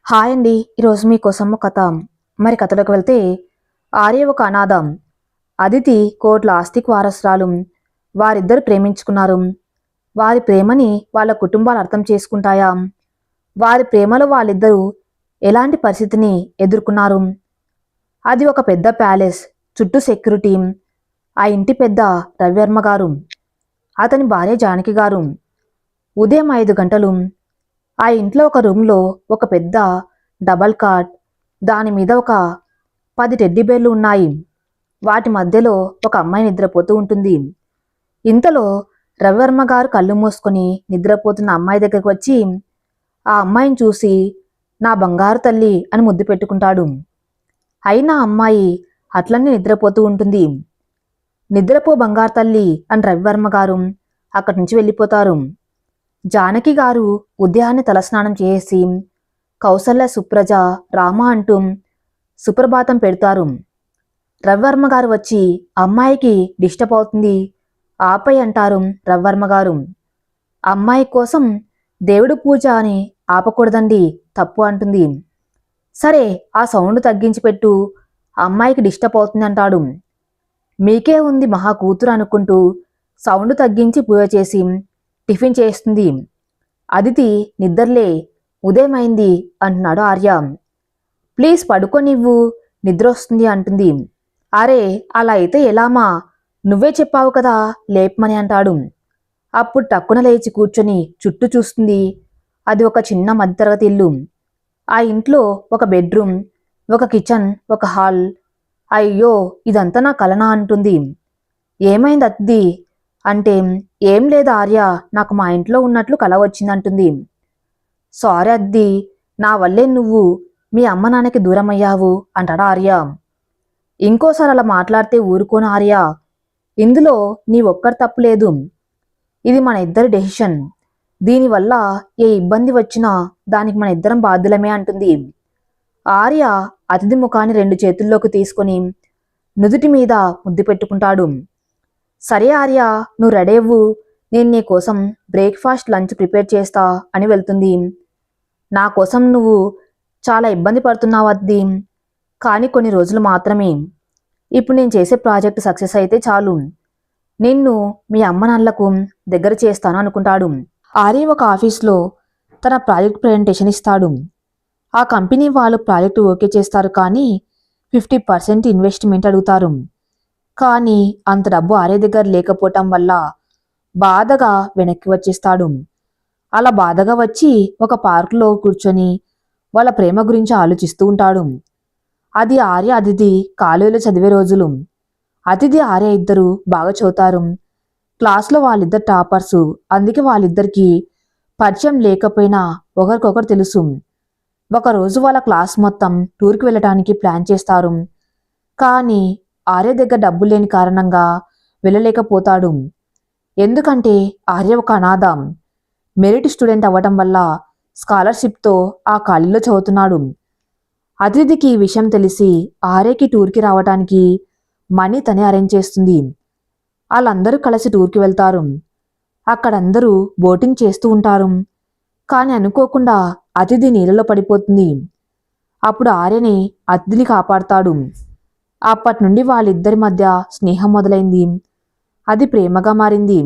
Hi అండి. ఈరోజు మీకోసం ఒక కథ. మరి కథలోకి వెళ్తే, ఆర్య ఒక అనాథం. అదితి కోట్ల ఆస్తికి వారసురాలు. వారిద్దరు ప్రేమించుకున్నారు. వారి ప్రేమని వాళ్ళ కుటుంబాలు అర్థం చేసుకుంటాయా? వారి ప్రేమలో వాళ్ళిద్దరూ ఎలాంటి పరిస్థితిని ఎదుర్కొన్నారు? అది ఒక పెద్ద ప్యాలెస్, చుట్టూ సెక్యూరిటీ. ఆ ఇంటి పెద్ద రవివర్మ గారు, అతని భార్య జానకి గారు. ఉదయం 5 గంటలు. ఆ ఇంట్లో ఒక రూమ్లో ఒక పెద్ద డబల్ కాట్, దాని మీద ఒక 10 టెడ్డీ బేర్లు ఉన్నాయి. వాటి మధ్యలో ఒక అమ్మాయి నిద్రపోతూ ఉంటుంది. ఇంతలో రవివర్మ గారు కళ్ళు మూసుకొని నిద్రపోతున్న అమ్మాయి దగ్గరకు వచ్చి ఆ అమ్మాయిని చూసి నా బంగారు తల్లి అని ముద్దు పెట్టుకుంటాడు. అయినా అమ్మాయి అట్లనే నిద్రపోతూ ఉంటుంది. నిద్రపో బంగారు తల్లి అని రవివర్మ గారు అక్కడి నుంచి వెళ్ళిపోతారు. జానకి గారు ఉదయాన్నే తలస్నానం చేసి కౌసల్య, సుప్రజ, రామ అంటూ సుప్రభాతం పెడతారు. రవివర్మ గారు వచ్చి అమ్మాయికి డిస్టర్బ్ అవుతుంది ఆపై అంటారు. రవివర్మ గారు, అమ్మాయి కోసం దేవుడు పూజ అని ఆపకూడదండి, తప్పు అంటుంది. సరే, ఆ సౌండ్ తగ్గించి పెట్టు, అమ్మాయికి డిస్టర్బ్ అవుతుంది అంటాడు. మీకే ఉంది మహా కూతురు అనుకుంటూ సౌండ్ తగ్గించి పూజ చేసి టిఫిన్ చేస్తుంది. అదితి నిద్రలే, ఉదయమైంది అంటున్నాడు ఆర్య. ప్లీజ్ పడుకోనివ్వు, నిద్ర వస్తుంది అంటుంది. అరే అలా అయితే ఎలామా, నువ్వే చెప్పావు కదా లేపమని అంటాడు. అప్పుడు టక్కున లేచి కూర్చొని చుట్టూ చూస్తుంది. అది ఒక చిన్న మధ్యతరగతి ఇల్లు. ఆ ఇంట్లో ఒక బెడ్రూమ్, ఒక కిచెన్, ఒక హాల్. అయ్యో ఇదంతా నా కలనా అంటుంది. ఏమైంది అద్ది అంటే, ఏం లేదు ఆర్య, నాకు మా ఇంట్లో ఉన్నట్లు కల వచ్చిందంటుంది. సారీ అద్ది, నా వల్లే నువ్వు మీ అమ్మ నాన్నకి దూరమయ్యావు అంటాడు ఆర్య. ఇంకోసారి అలా మాట్లాడితే ఊరుకోను ఆర్య, ఇందులో నీ ఒక్కరి తప్పు లేదు, ఇది మన ఇద్దరి డెసిషన్. దీనివల్ల ఏ ఇబ్బంది వచ్చినా దానికి మన ఇద్దరం బాధ్యులమే అంటుంది. ఆర్య అతిథి ముఖాన్ని 2 చేతుల్లోకి తీసుకొని నుదుటి మీద ముద్దు పెట్టుకుంటాడు. సరే ఆర్య, నువ్వు రెడీ అవ్వు, నేను నీ కోసం బ్రేక్ఫాస్ట్, లంచ్ ప్రిపేర్ చేస్తా అని వెళ్తుంది. నా కోసం నువ్వు చాలా ఇబ్బంది పడుతున్నావు అద్ది, కానీ కొన్ని రోజులు మాత్రమే. ఇప్పుడు నేను చేసే ప్రాజెక్ట్ సక్సెస్ అయితే చాలు, నిన్ను మీ అమ్మ నాన్నలకు దగ్గర చేస్తాను అనుకుంటాడు. ఆర్య ఒక ఆఫీస్లో తన ప్రాజెక్ట్ ప్రజెంటేషన్ ఇస్తాడు. ఆ కంపెనీ వాళ్ళు ప్రాజెక్టు ఓకే చేస్తారు, కానీ 50% ఇన్వెస్ట్మెంట్ అడుగుతారు. కానీ అంత డబ్బు ఆర్య దగ్గర లేకపోవటం వల్ల బాధగా వెనక్కి వచ్చేస్తాడు. అలా బాధగా వచ్చి ఒక పార్కులో కూర్చొని వాళ్ళ ప్రేమ గురించి ఆలోచిస్తూ ఉంటాడు. అది ఆర్య అతిథి కాలేజీలో చదివే రోజులు. అతిథి ఆర్య ఇద్దరు బాగా చదువుతారు. క్లాస్లో వాళ్ళిద్దరు టాపర్సు, అందుకే వాళ్ళిద్దరికి పరిచయం లేకపోయినా ఒకరికొకరు తెలుసు. ఒకరోజు వాళ్ళ క్లాస్ మొత్తం టూర్కి వెళ్ళటానికి ప్లాన్ చేస్తారు. కానీ ఆర్య దగ్గర డబ్బు లేని కారణంగా వెళ్ళలేకపోతాడు. ఎందుకంటే ఆర్య ఒక అనాథ, మెరిట్ స్టూడెంట్ అవ్వటం వల్ల స్కాలర్షిప్తో ఆ కాలేజీలో చదువుతున్నాడు. అతిథికి ఈ విషయం తెలిసి ఆర్యకి టూర్కి రావటానికి మనీ తనే అరేంజ్ చేస్తుంది. వాళ్ళందరూ కలిసి టూర్కి వెళ్తారు. అక్కడందరూ బోటింగ్ చేస్తూ ఉంటారు. కానీ అనుకోకుండా అతిథి నీళ్ళలో పడిపోతుంది. అప్పుడు ఆర్యని అతిథిని కాపాడుతాడు. అప్పటి నుండి వాళ్ళిద్దరి మధ్య స్నేహం మొదలైంది. అది ప్రేమగా మారింది.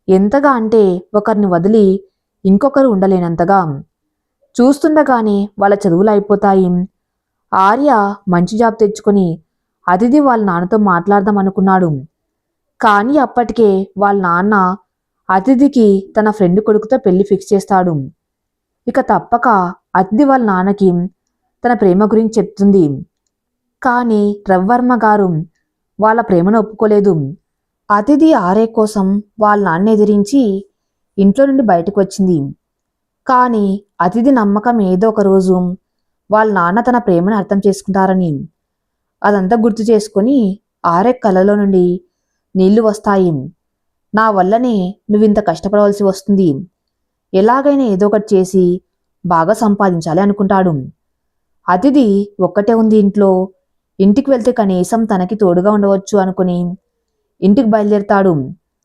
ఎంతగా అంటే ఒకరిని వదిలి ఇంకొకరు ఉండలేనంతగా. చూస్తుండగానే వాళ్ళ చదువులు అయిపోతాయి. ఆర్య మంచి జాబ్ తెచ్చుకొని అతిథి వాళ్ళ నాన్నతో మాట్లాడదాం అనుకున్నాడు. కానీ అప్పటికే వాళ్ళ నాన్న అతిథికి తన ఫ్రెండ్ కొడుకుతో పెళ్లి ఫిక్స్ చేస్తాడు. ఇక తప్పక అతిథి వాళ్ళ నాన్నకి తన ప్రేమ గురించి చెప్తుంది. కానీ రవివర్మ గారు వాళ్ళ ప్రేమను ఒప్పుకోలేదు. అతిథి ఆర్య కోసం వాళ్ళ నాన్న ఎదిరించి ఇంట్లో నుండి బయటకు వచ్చింది. కానీ అతిథి నమ్మకం ఏదో ఒక రోజు వాళ్ళ నాన్న తన ప్రేమను అర్థం చేసుకుంటారని. అదంతా గుర్తు చేసుకుని ఆర్య కళ్ళలో నుండి నీళ్లు వస్తాయి. నా వల్లనే నువ్వింత కష్టపడవలసి వస్తుంది, ఎలాగైనా ఏదో ఒకటి చేసి బాగా సంపాదించాలి అనుకుంటాడు. అతిథి ఒక్కటే ఉంది ఇంట్లో, ఇంటికి వెళ్తే కనీసం తనకి తోడుగా ఉండవచ్చు అనుకుని ఇంటికి బయలుదేరతాడు.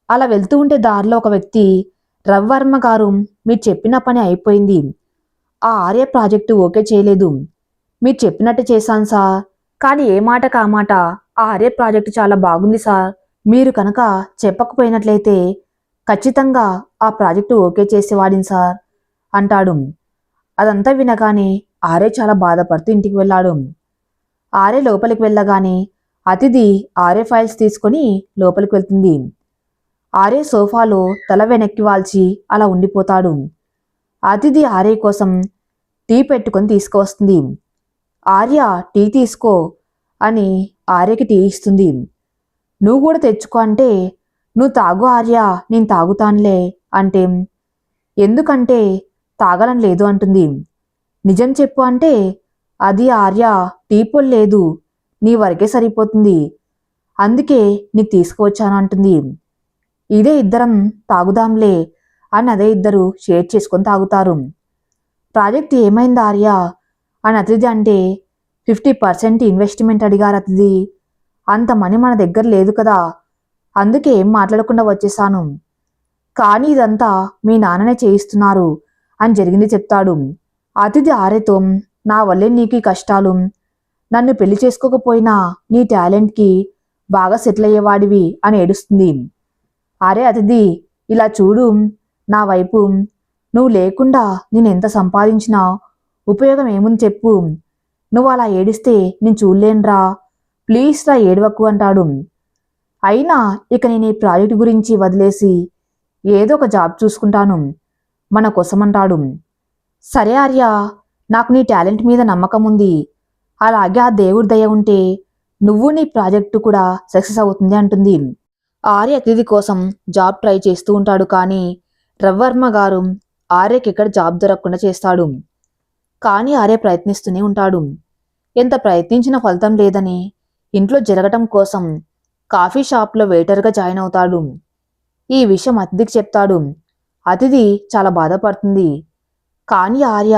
అలా వెళ్తూ ఉంటే దారిలో ఒక వ్యక్తి, రవివర్మ గారు, మీరు చెప్పిన పని అయిపోయింది, ఆ ఆర్య ప్రాజెక్టు ఓకే చేయలేదు. మీరు చెప్పినట్టు చేశాను సార్. కానీ ఏ మాట కామాట ఆ ఆర్య ప్రాజెక్టు చాలా బాగుంది సార్. మీరు కనుక చెప్పకపోయినట్లయితే ఖచ్చితంగా ఆ ప్రాజెక్టు ఓకే చేసేవాడిని సార్ అంటాడు. అదంతా వినగానే ఆర్య చాలా బాధపడుతూ ఇంటికి వెళ్ళాడు. ఆర్య లోపలికి వెళ్ళగానే అతిథి ఆర్య ఫైల్స్ తీసుకొని లోపలికి వెళ్తుంది. ఆర్య సోఫాలో తల వెనక్కి వాల్చి అలా ఉండిపోతాడు. అతిథి ఆర్య కోసం టీ పెట్టుకొని తీసుకువస్తుంది. ఆర్య టీ తీసుకో అని ఆర్యకి టీ ఇస్తుంది. నువ్వు కూడా తెచ్చుకో అంటే, నువ్వు తాగు ఆర్య, నేను తాగుతానులే అంటే, ఎందుకంటే తాగడం లేదు అంటుంది. నిజం చెప్పు అంటే, అది ఆర్య టీ పొడి లేదు, నీ వరకే సరిపోతుంది, అందుకే నీకు తీసుకువచ్చాను అంటుంది. ఇదే ఇద్దరం తాగుదాంలే అని అదే ఇద్దరు షేర్ చేసుకొని తాగుతారు. ప్రాజెక్ట్ ఏమైంది ఆర్య అని అతిథి అంటే, 50% ఇన్వెస్ట్మెంట్ అడిగారు అతిథి. అంత మనీ మన దగ్గర లేదు కదా, అందుకే ఏం మాట్లాడకుండా వచ్చేసాను. కానీ ఇదంతా మీ నాన్ననే చేయిస్తున్నారు అని జరిగింది చెప్తాడు. అతిథి ఆర్యతో, నా వల్లే నీకు ఈ కష్టాలు, నన్ను పెళ్లి చేసుకోకపోయినా నీ టాలెంట్కి బాగా సెటిల్ అయ్యేవాడివి అని ఏడుస్తుంది. అరే అతిథి, ఇలా చూడు నా వైపు, నువ్వు లేకుండా నేను ఎంత సంపాదించినా ఉపయోగం ఏముంది చెప్పు, నువ్వు అలా ఏడిస్తే నేను చూడలేనురా, ప్లీజ్ రా ఏడవకు అంటాడు. అయినా ఇక నేను ఈ ప్రాజెక్ట్ గురించి వదిలేసి ఏదో ఒక జాబ్ చూసుకుంటాను మన కోసం అంటాడు. సరే ఆర్య, నాకు నీ టాలెంట్ మీద నమ్మకం ఉంది, అలాగే ఆ దేవుడి దయ ఉంటే నువ్వు నీ ప్రాజెక్టు కూడా సక్సెస్ అవుతుంది అంటుంది. ఆర్య అతిథి కోసం జాబ్ ట్రై చేస్తూ ఉంటాడు. కానీ రవివర్మ గారు ఆర్యకి ఎక్కడ జాబ్ దొరకకుండా చేస్తాడు. కానీ ఆర్య ప్రయత్నిస్తూనే ఉంటాడు. ఎంత ప్రయత్నించినా ఫలితం లేదని ఇంట్లో జరగటం కోసం కాఫీ షాప్లో వెయిటర్గా జాయిన్ అవుతాడు. ఈ విషయం అతిథికి చెప్తాడు. అతిథి చాలా బాధపడుతుంది. కానీ ఆర్య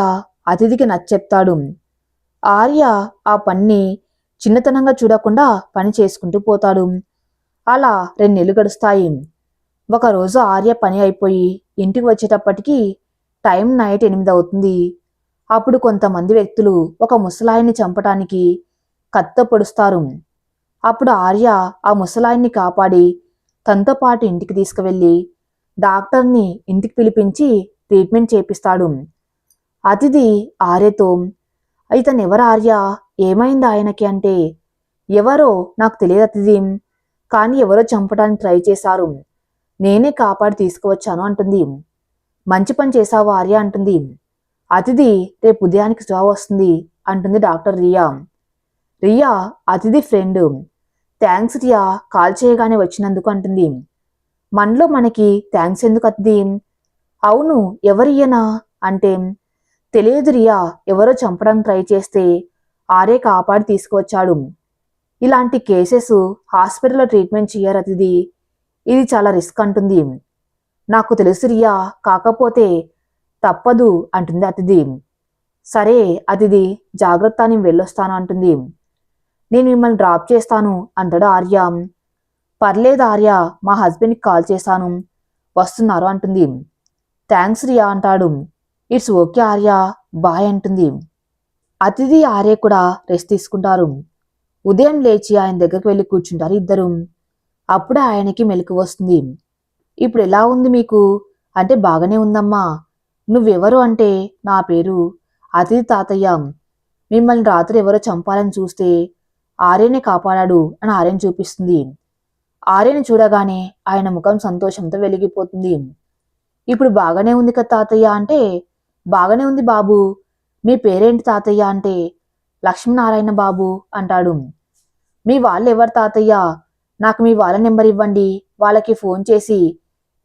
అతిథికి నచ్చెప్తాడు. ఆర్య ఆ పని చిన్నతనంగా చూడకుండా పని చేసుకుంటూ పోతాడు. అలా 2 నెలలు గడుస్తాయి. ఒకరోజు ఆర్య పని అయిపోయి ఇంటికి వచ్చేటప్పటికి టైం నైట్ 8 అవుతుంది. అప్పుడు కొంతమంది వ్యక్తులు ఒక ముసలాయన్ని చంపటానికి కత్తితో పొడుస్తారు. అప్పుడు ఆర్య ఆ ముసలాయన్ని కాపాడి తనతో పాటు ఇంటికి తీసుకువెళ్ళి డాక్టర్ని ఇంటికి పిలిపించి ట్రీట్మెంట్ చేపిస్తాడు. అతిథి ఆర్యతో, ఇతను ఎవరు ఆర్య, ఏమైంది ఆయనకి అంటే, ఎవరో నాకు తెలియదు అతిథి, కానీ ఎవరో చంపడానికి ట్రై చేశారు, నేనే కాపాడి తీసుకువచ్చాను అంటుంది. మంచి పని చేశావు ఆర్య అంటుంది. అతిథి, రేపు ఉదయానికి స్పృహ వస్తుంది అంటుంది డాక్టర్ రియా. రియా అతిథి ఫ్రెండ్. థ్యాంక్స్ రియా, కాల్ చేయగానే వచ్చినందుకు అంటుంది. మనలో మనకి థ్యాంక్స్ ఎందుకు అతిథి? అవును, ఎవరియనా అంటే, తెలియదు రియా, ఎవరో చంపడానికి ట్రై చేస్తే ఆర్య కాపాడి తీసుకువచ్చాడు. ఇలాంటి కేసెస్ హాస్పిటల్లో ట్రీట్మెంట్ చేయరు అతిథి, ఇది చాలా రిస్క్ అంటుంది. నాకు తెలుసు రియా, కాకపోతే తప్పదు అంటుంది అతిథి. సరే అతిథి, జాగ్రత్త, నేను వెళ్ళొస్తాను అంటుంది. నేను మిమ్మల్ని డ్రాప్ చేస్తాను అంటాడు ఆర్య. పర్లేదు ఆర్య, మా హస్బెండ్కి కాల్ చేశాను, వస్తున్నారు అంటుంది. థ్యాంక్స్ రియా అంటాడు. ఇట్స్ ఓకే ఆర్య, బాయ్ అంటుంది. అతిథి ఆర్య కూడా రెస్ట్ తీసుకుంటారు. ఉదయం లేచి ఆయన దగ్గరికి వెళ్ళి కూర్చుంటారు ఇద్దరు. అప్పుడే ఆయనకి మెలకు వస్తుంది. ఇప్పుడు ఎలా ఉంది మీకు అంటే, బాగానే ఉందమ్మా. నువ్వెవరు అంటే, నా పేరు అతిథి తాతయ్య. మిమ్మల్ని రాత్రి ఎవరో చంపాలని చూస్తే ఆర్యనే కాపాడాడు అని ఆర్యని చూపిస్తుంది. ఆర్యని చూడగానే ఆయన ముఖం సంతోషంతో వెలిగిపోతుంది. ఇప్పుడు బాగానే ఉంది కదా తాతయ్య అంటే, బాగానే ఉంది బాబు. మీ పేరేంటి తాతయ్య అంటే, లక్ష్మీనారాయణ బాబు అంటాడు. మీ వాళ్ళు ఎవరు తాతయ్య, నాకు మీ వాళ్ళ నెంబర్ ఇవ్వండి, వాళ్ళకి ఫోన్ చేసి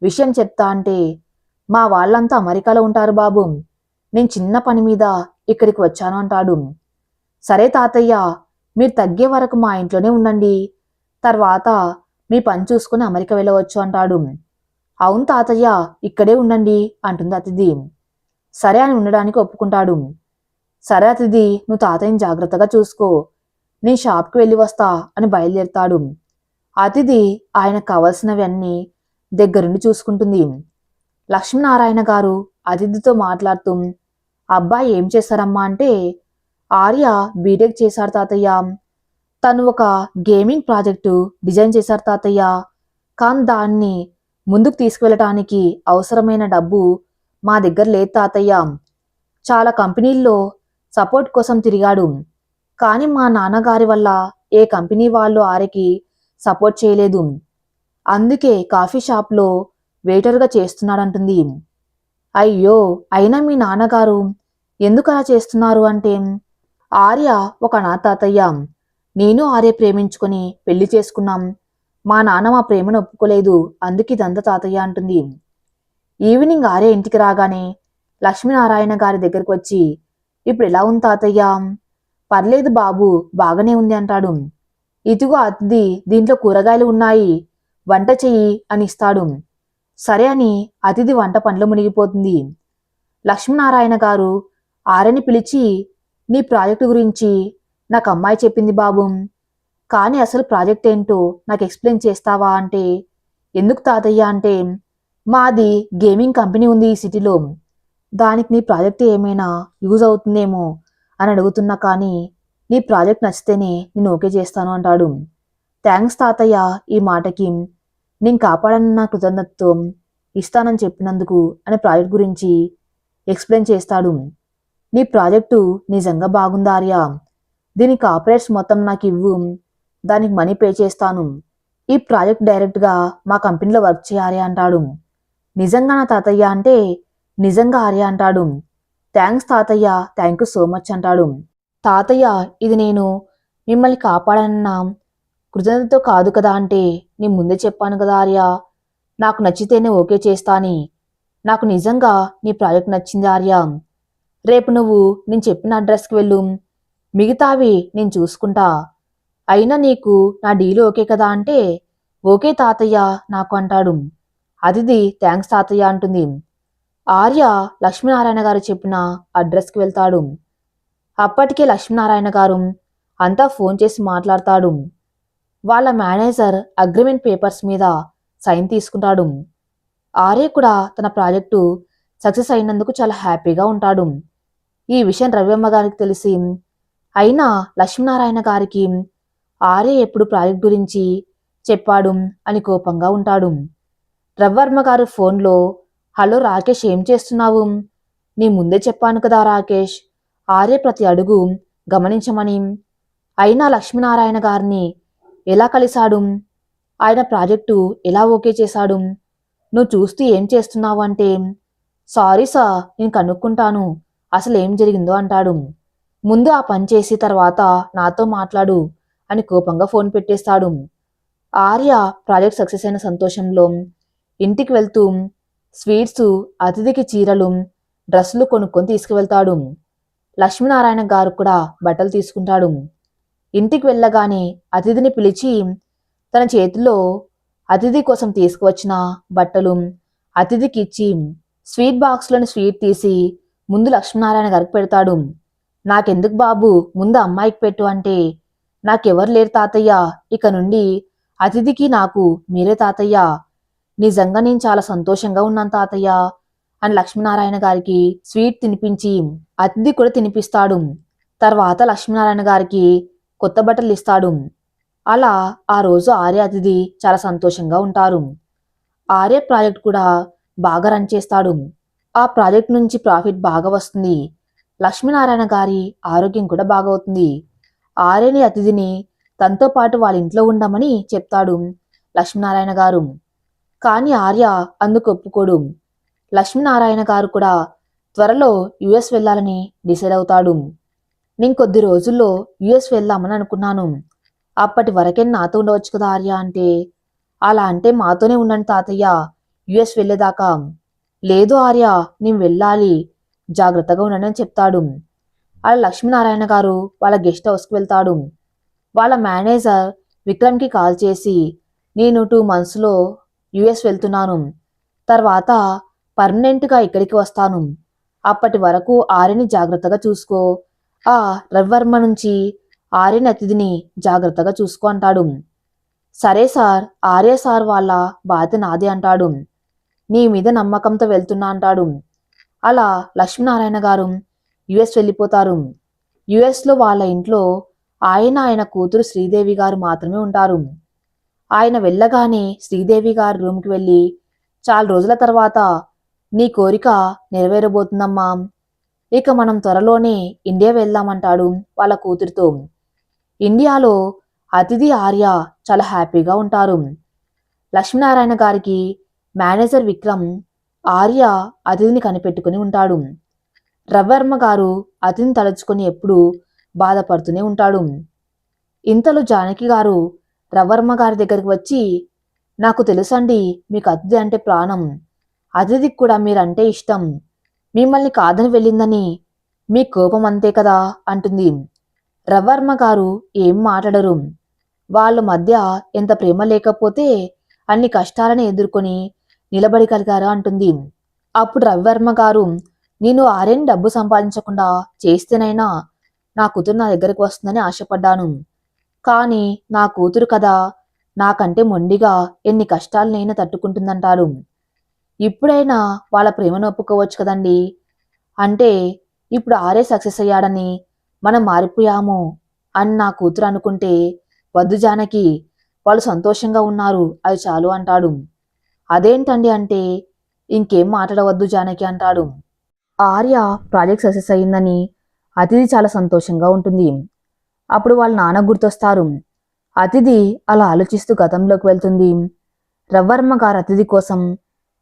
విషయం చెప్తా అంటే, మా వాళ్ళంతా అమెరికాలో ఉంటారు బాబు, నేను చిన్న పని మీద ఇక్కడికి వచ్చాను అంటాడు. సరే తాతయ్య, మీరు తగ్గే వరకు మా ఇంట్లోనే ఉండండి, తర్వాత మీ పని చూసుకుని అమెరికా వెళ్ళవచ్చు అంటాడు. అవును తాతయ్య, ఇక్కడే ఉండండి అంటుంది అతిథి. సరే అని ఉండడానికి ఒప్పుకుంటాడు. సరే అతిథి, నువ్వు తాతయ్యని జాగ్రత్తగా చూసుకో, నేను షాప్కి వెళ్ళి వస్తా అని బయలుదేరుతాడు. అతిథి ఆయనకు కావలసినవన్నీ దగ్గరుండి చూసుకుంటుంది. లక్ష్మీనారాయణ గారు అతిథితో మాట్లాడుతూ, అబ్బాయి ఏం చేస్తారమ్మా అంటే, ఆర్య బీటెక్ చేశాడు తాతయ్య. తను ఒక గేమింగ్ ప్రాజెక్టు డిజైన్ చేశారు తాతయ్య. కానీ దాన్ని ముందుకు తీసుకువెళ్ళటానికి అవసరమైన డబ్బు మా దగ్గర లేదు తాతయ్య. చాలా కంపెనీల్లో సపోర్ట్ కోసం తిరిగాడు. కానీ మా నాన్నగారి వల్ల ఏ కంపెనీ వాళ్ళు ఆర్యకి సపోర్ట్ చేయలేదు. అందుకే కాఫీ షాప్లో వెయిటర్గా చేస్తున్నాడంటుంది. అయ్యో, అయినా మీ నాన్నగారు ఎందుకు అలా చేస్తున్నారు అంటే, ఆర్య ఒక అనాథ తాతయ్య. నేను ఆర్య ప్రేమించుకొని పెళ్లి చేసుకున్నాం. మా నాన్న మా ప్రేమను ఒప్పుకోలేదు, అందుకే ఇదంతా తాతయ్య అంటుంది. ఈవినింగ్ ఆర్య ఇంటికి రాగానే లక్ష్మీనారాయణ గారి దగ్గరికి వచ్చి, ఇప్పుడు ఎలా ఉంది తాతయ్య? పర్లేదు బాబు, బాగానే ఉంది అంటాడు. ఇదిగో అతిథి, దీంట్లో కూరగాయలు ఉన్నాయి, వంట చెయ్యి అని ఇస్తాడు. సరే అని అతిథి వంట పనిలో మునిగిపోతుంది. లక్ష్మీనారాయణ గారు ఆర్యని పిలిచి, నీ ప్రాజెక్టు గురించి నాకు అమ్మాయి చెప్పింది బాబు, కానీ అసలు ప్రాజెక్ట్ ఏంటో నాకు ఎక్స్ప్లెయిన్ చేస్తావా అంటే, ఎందుకు తాతయ్య అంటే, మాది గేమింగ్ కంపెనీ ఉంది ఈ సిటీలో, దానికి నీ ప్రాజెక్ట్ ఏమైనా యూజ్ అవుతుందేమో అని అడుగుతున్నా, కానీ నీ ప్రాజెక్ట్ నచ్చితేనే నేను ఓకే చేస్తాను అంటాడు. థ్యాంక్స్ తాతయ్య, ఈ మాటకి నేను కాపాడన్న కృతజ్ఞతతో ఇస్తానని చెప్పినందుకు అని ప్రాజెక్ట్ గురించి ఎక్స్ప్లెయిన్ చేస్తాడు. నీ ప్రాజెక్టు నిజంగా బాగుంది ఆర్య, దీని కాపరేట్స్ మొత్తం నాకు ఇవ్వు, దానికి మనీ పే చేస్తాను. ఈ ప్రాజెక్ట్ డైరెక్ట్గా మా కంపెనీలో వర్క్ చేయాలి అంటాడు. నిజంగా నా తాతయ్య అంటే, నిజంగా ఆర్య అంటాడు. థ్యాంక్స్ తాతయ్య, థ్యాంక్ యూ సో మచ్ అంటాడు. తాతయ్య, ఇది నేను మిమ్మల్ని కాపాడన్న కృతజ్ఞతతో కాదు కదా అంటే, నేను ముందే చెప్పాను కదా ఆర్య, నాకు నచ్చితేనే ఓకే చేస్తాని. నాకు నిజంగా నీ ప్రాజెక్ట్ నచ్చింది ఆర్య. రేపు నువ్వు నేను చెప్పిన అడ్రస్కి వెళ్ళు, మిగతావి నేను చూసుకుంటా. అయినా నీకు నా డీల్ ఓకే కదా అంటే, ఓకే తాతయ్య నాకు అంటాడు. అతిథి థ్యాంక్స్ తాతయ్య అంటుంది. ఆర్య లక్ష్మీనారాయణ గారు చెప్పిన అడ్రస్కి వెళ్తాడు. అప్పటికే లక్ష్మీనారాయణ గారు అంతా ఫోన్ చేసి మాట్లాడతాడు. వాళ్ళ మేనేజర్ అగ్రిమెంట్ పేపర్స్ మీద సైన్ తీసుకుంటాడు. ఆర్య కూడా తన ప్రాజెక్టు సక్సెస్ అయినందుకు చాలా హ్యాపీగా ఉంటాడు. ఈ విషయం రవివర్మ గారికి తెలిసి, అయినా లక్ష్మీనారాయణ గారికి ఆర్య ఎప్పుడు ప్రాజెక్ట్ గురించి చెప్పాడు అని కోపంగా ఉంటాడు. రవివర్మ గారు ఫోన్లో, హలో రాకేష్, ఏం చేస్తున్నావు? నీ ముందే చెప్పాను కదా రాకేష్, ఆర్య ప్రతి అడుగు గమనించమని. అయినా లక్ష్మీనారాయణ గారిని ఎలా కలిశాడు? ఆయన ప్రాజెక్టు ఎలా ఓకే చేశాడు? నువ్వు చూస్తూ ఏం చేస్తున్నావు అంటే, సారీ సార్, నేను కనుక్కుంటాను అసలు ఏం జరిగిందో అంటాడు. ముందు ఆ పని చేసి తర్వాత నాతో మాట్లాడు అని కోపంగా ఫోన్ పెట్టేస్తాడు. ఆర్య ప్రాజెక్ట్ సక్సెస్ అయిన సంతోషంలో ఇంటికి వెళ్తూ స్వీట్స్, అతిథికి చీరలు, డ్రెస్సులు కొనుక్కొని తీసుకువెళ్తాడు. లక్ష్మీనారాయణ గారు కూడా బట్టలు తీసుకుంటాడు. ఇంటికి వెళ్ళగానే అతిథిని పిలిచి తన చేతిలో అతిథి కోసం తీసుకువచ్చిన బట్టలు అతిథికి ఇచ్చి స్వీట్ బాక్స్లోని స్వీట్ తీసి ముందు లక్ష్మీనారాయణ గారికి పెడతాడు. నాకెందుకు బాబు, ముందు అమ్మాయికి పెట్టు అంటే, నాకెవరు లేరు తాతయ్య, ఇక నుండి అతిథికి నాకు మీరే తాతయ్య. నిజంగా నేను చాలా సంతోషంగా ఉన్నాను తాతయ్య అని లక్ష్మీనారాయణ గారికి స్వీట్ తినిపించి అతిథి కూడా తినిపిస్తాడు. తర్వాత లక్ష్మీనారాయణ గారికి కొత్త బట్టలు ఇస్తాడు. అలా ఆ రోజు ఆర్య అతిథి చాలా సంతోషంగా ఉంటారు. ఆర్య ప్రాజెక్ట్ కూడా బాగా రన్ చేస్తాడు. ఆ ప్రాజెక్ట్ నుంచి ప్రాఫిట్ బాగా వస్తుంది. లక్ష్మీనారాయణ గారి ఆరోగ్యం కూడా బాగవుతుంది. ఆర్యని అతిథిని తనతో పాటు వాళ్ళ ఇంట్లో ఉండమని చెప్తాడు లక్ష్మీనారాయణ గారు. కానీ ఆర్య అందుకు ఒప్పుకోడు. లక్ష్మీనారాయణ గారు కూడా త్వరలో యుఎస్ వెళ్ళాలని డిసైడ్ అవుతాడు. నేను కొద్ది రోజుల్లో యుఎస్ వెళ్దామని అనుకున్నాను, అప్పటి వరకే నాతో ఉండవచ్చు కదా ఆర్య అంటే, అలా అంటే మాతోనే ఉండండి తాతయ్య యుఎస్ వెళ్ళేదాకా. లేదు ఆర్య, నేను వెళ్ళాలి, జాగ్రత్తగా ఉండండి అని చెప్తాడు. అలా లక్ష్మీనారాయణ గారు వాళ్ళ గెస్ట్ హౌస్కి వెళ్తాడు. వాళ్ళ మేనేజర్ విక్రమ్కి కాల్ చేసి, నేను 2 monthsలో యుఎస్ వెళ్తున్నాను, తర్వాత పర్మనెంట్గా ఇక్కడికి వస్తాను, అప్పటి వరకు ఆర్యని జాగ్రత్తగా చూసుకో, ఆ రవివర్మ నుంచి ఆర్యని అతిథిని జాగ్రత్తగా చూసుకో అంటాడు. సరే సార్, ఆర్య సార్ వాళ్ళ బాధ్యత నాదే అంటాడు. 'నీ మీద నమ్మకంతో వెళ్తున్నా' అంటాడు. అలా లక్ష్మీనారాయణ గారు వాళ్ళ గెస్ట్ హౌస్కి వెళ్తాడు. వాళ్ళ మేనేజర్ విక్రమ్కి కాల్ చేసి, నేను 2 monthsలో యుఎస్ వెళ్తున్నాను, తర్వాత పర్మనెంట్గా ఇక్కడికి వస్తాను, అప్పటి వరకు ఆర్యని జాగ్రత్తగా చూసుకో, ఆ రవివర్మ నుంచి ఆర్యని అతిథిని జాగ్రత్తగా చూసుకో అంటాడు. సరే సార్, ఆర్య సార్ వాళ్ళ బాధ్యత నాదే అంటాడు. యుఎస్ వెళ్ళిపోతారు. యుఎస్లో వాళ్ళ ఇంట్లో ఆయన కూతురు శ్రీదేవి గారు మాత్రమే ఉంటారు. ఆయన వెళ్ళగానే శ్రీదేవి గారి రూమ్కి వెళ్ళి, చాలా రోజుల తర్వాత నీ కోరిక నెరవేరబోతుందమ్మా, ఇక మనం త్వరలోనే ఇండియా వెళ్దామంటాడు వాళ్ళ కూతురితో. ఇండియాలో అతిథి ఆర్య చాలా హ్యాపీగా ఉంటారు. లక్ష్మీనారాయణ గారికి మేనేజర్ విక్రమ్ ఆర్య అతిథిని కనిపెట్టుకుని ఉంటాడు. రవివర్మ గారు అతిథిని తలుచుకొని ఎప్పుడూ బాధపడుతూనే ఉంటాడు. ఇంతలో జానకి గారు రవివర్మ గారి దగ్గరికి వచ్చి, నాకు తెలుసండి మీకు అతిథి అంటే ప్రాణం, అతిథికి కూడా మీరంటే ఇష్టం, మిమ్మల్ని కాదని వెళ్ళిందని మీ కోపం అంతే కదా అంటుంది. రవివర్మ గారు ఏం మాట్లాడరు. వాళ్ళ మధ్య ఎంత ప్రేమ లేకపోతే అన్ని కష్టాలను ఎదుర్కొని నిలబడగలిగారా అంటుంది. అప్పుడు రవివర్మ గారు, నేను ఆర్యన్ డబ్బు సంపాదించకుండా చేస్తేనైనా నా కూతురు నా దగ్గరకు వస్తుందని ఆశపడ్డాను, కానీ నా కూతురు కదా నాకంటే మొండిగా ఎన్ని కష్టాలనైనా తట్టుకుంటుందంటారు. ఇప్పుడైనా వాళ్ళ ప్రేమను ఒప్పుకోవచ్చు కదండి, అంటే ఇప్పుడు ఆర్య సక్సెస్ అయ్యాడని మనం మారిపోయాము అని నా కూతురు అనుకుంటే, వద్దు జానకి, వాళ్ళు సంతోషంగా ఉన్నారు అది చాలు అంటాడు. అదేంటండి అంటే, ఇంకేం మాట్లాడవద్దు జానకి అంటాడు. ఆర్య ప్రాజెక్ట్ సక్సెస్ అయ్యిందని అతిథి చాలా సంతోషంగా ఉంటుంది. అప్పుడు వాళ్ళ నాన్న గుర్తొస్తారు. అతిథి అలా ఆలోచిస్తూ గతంలోకి వెళ్తుంది. రవివర్మ గారు అతిథి కోసం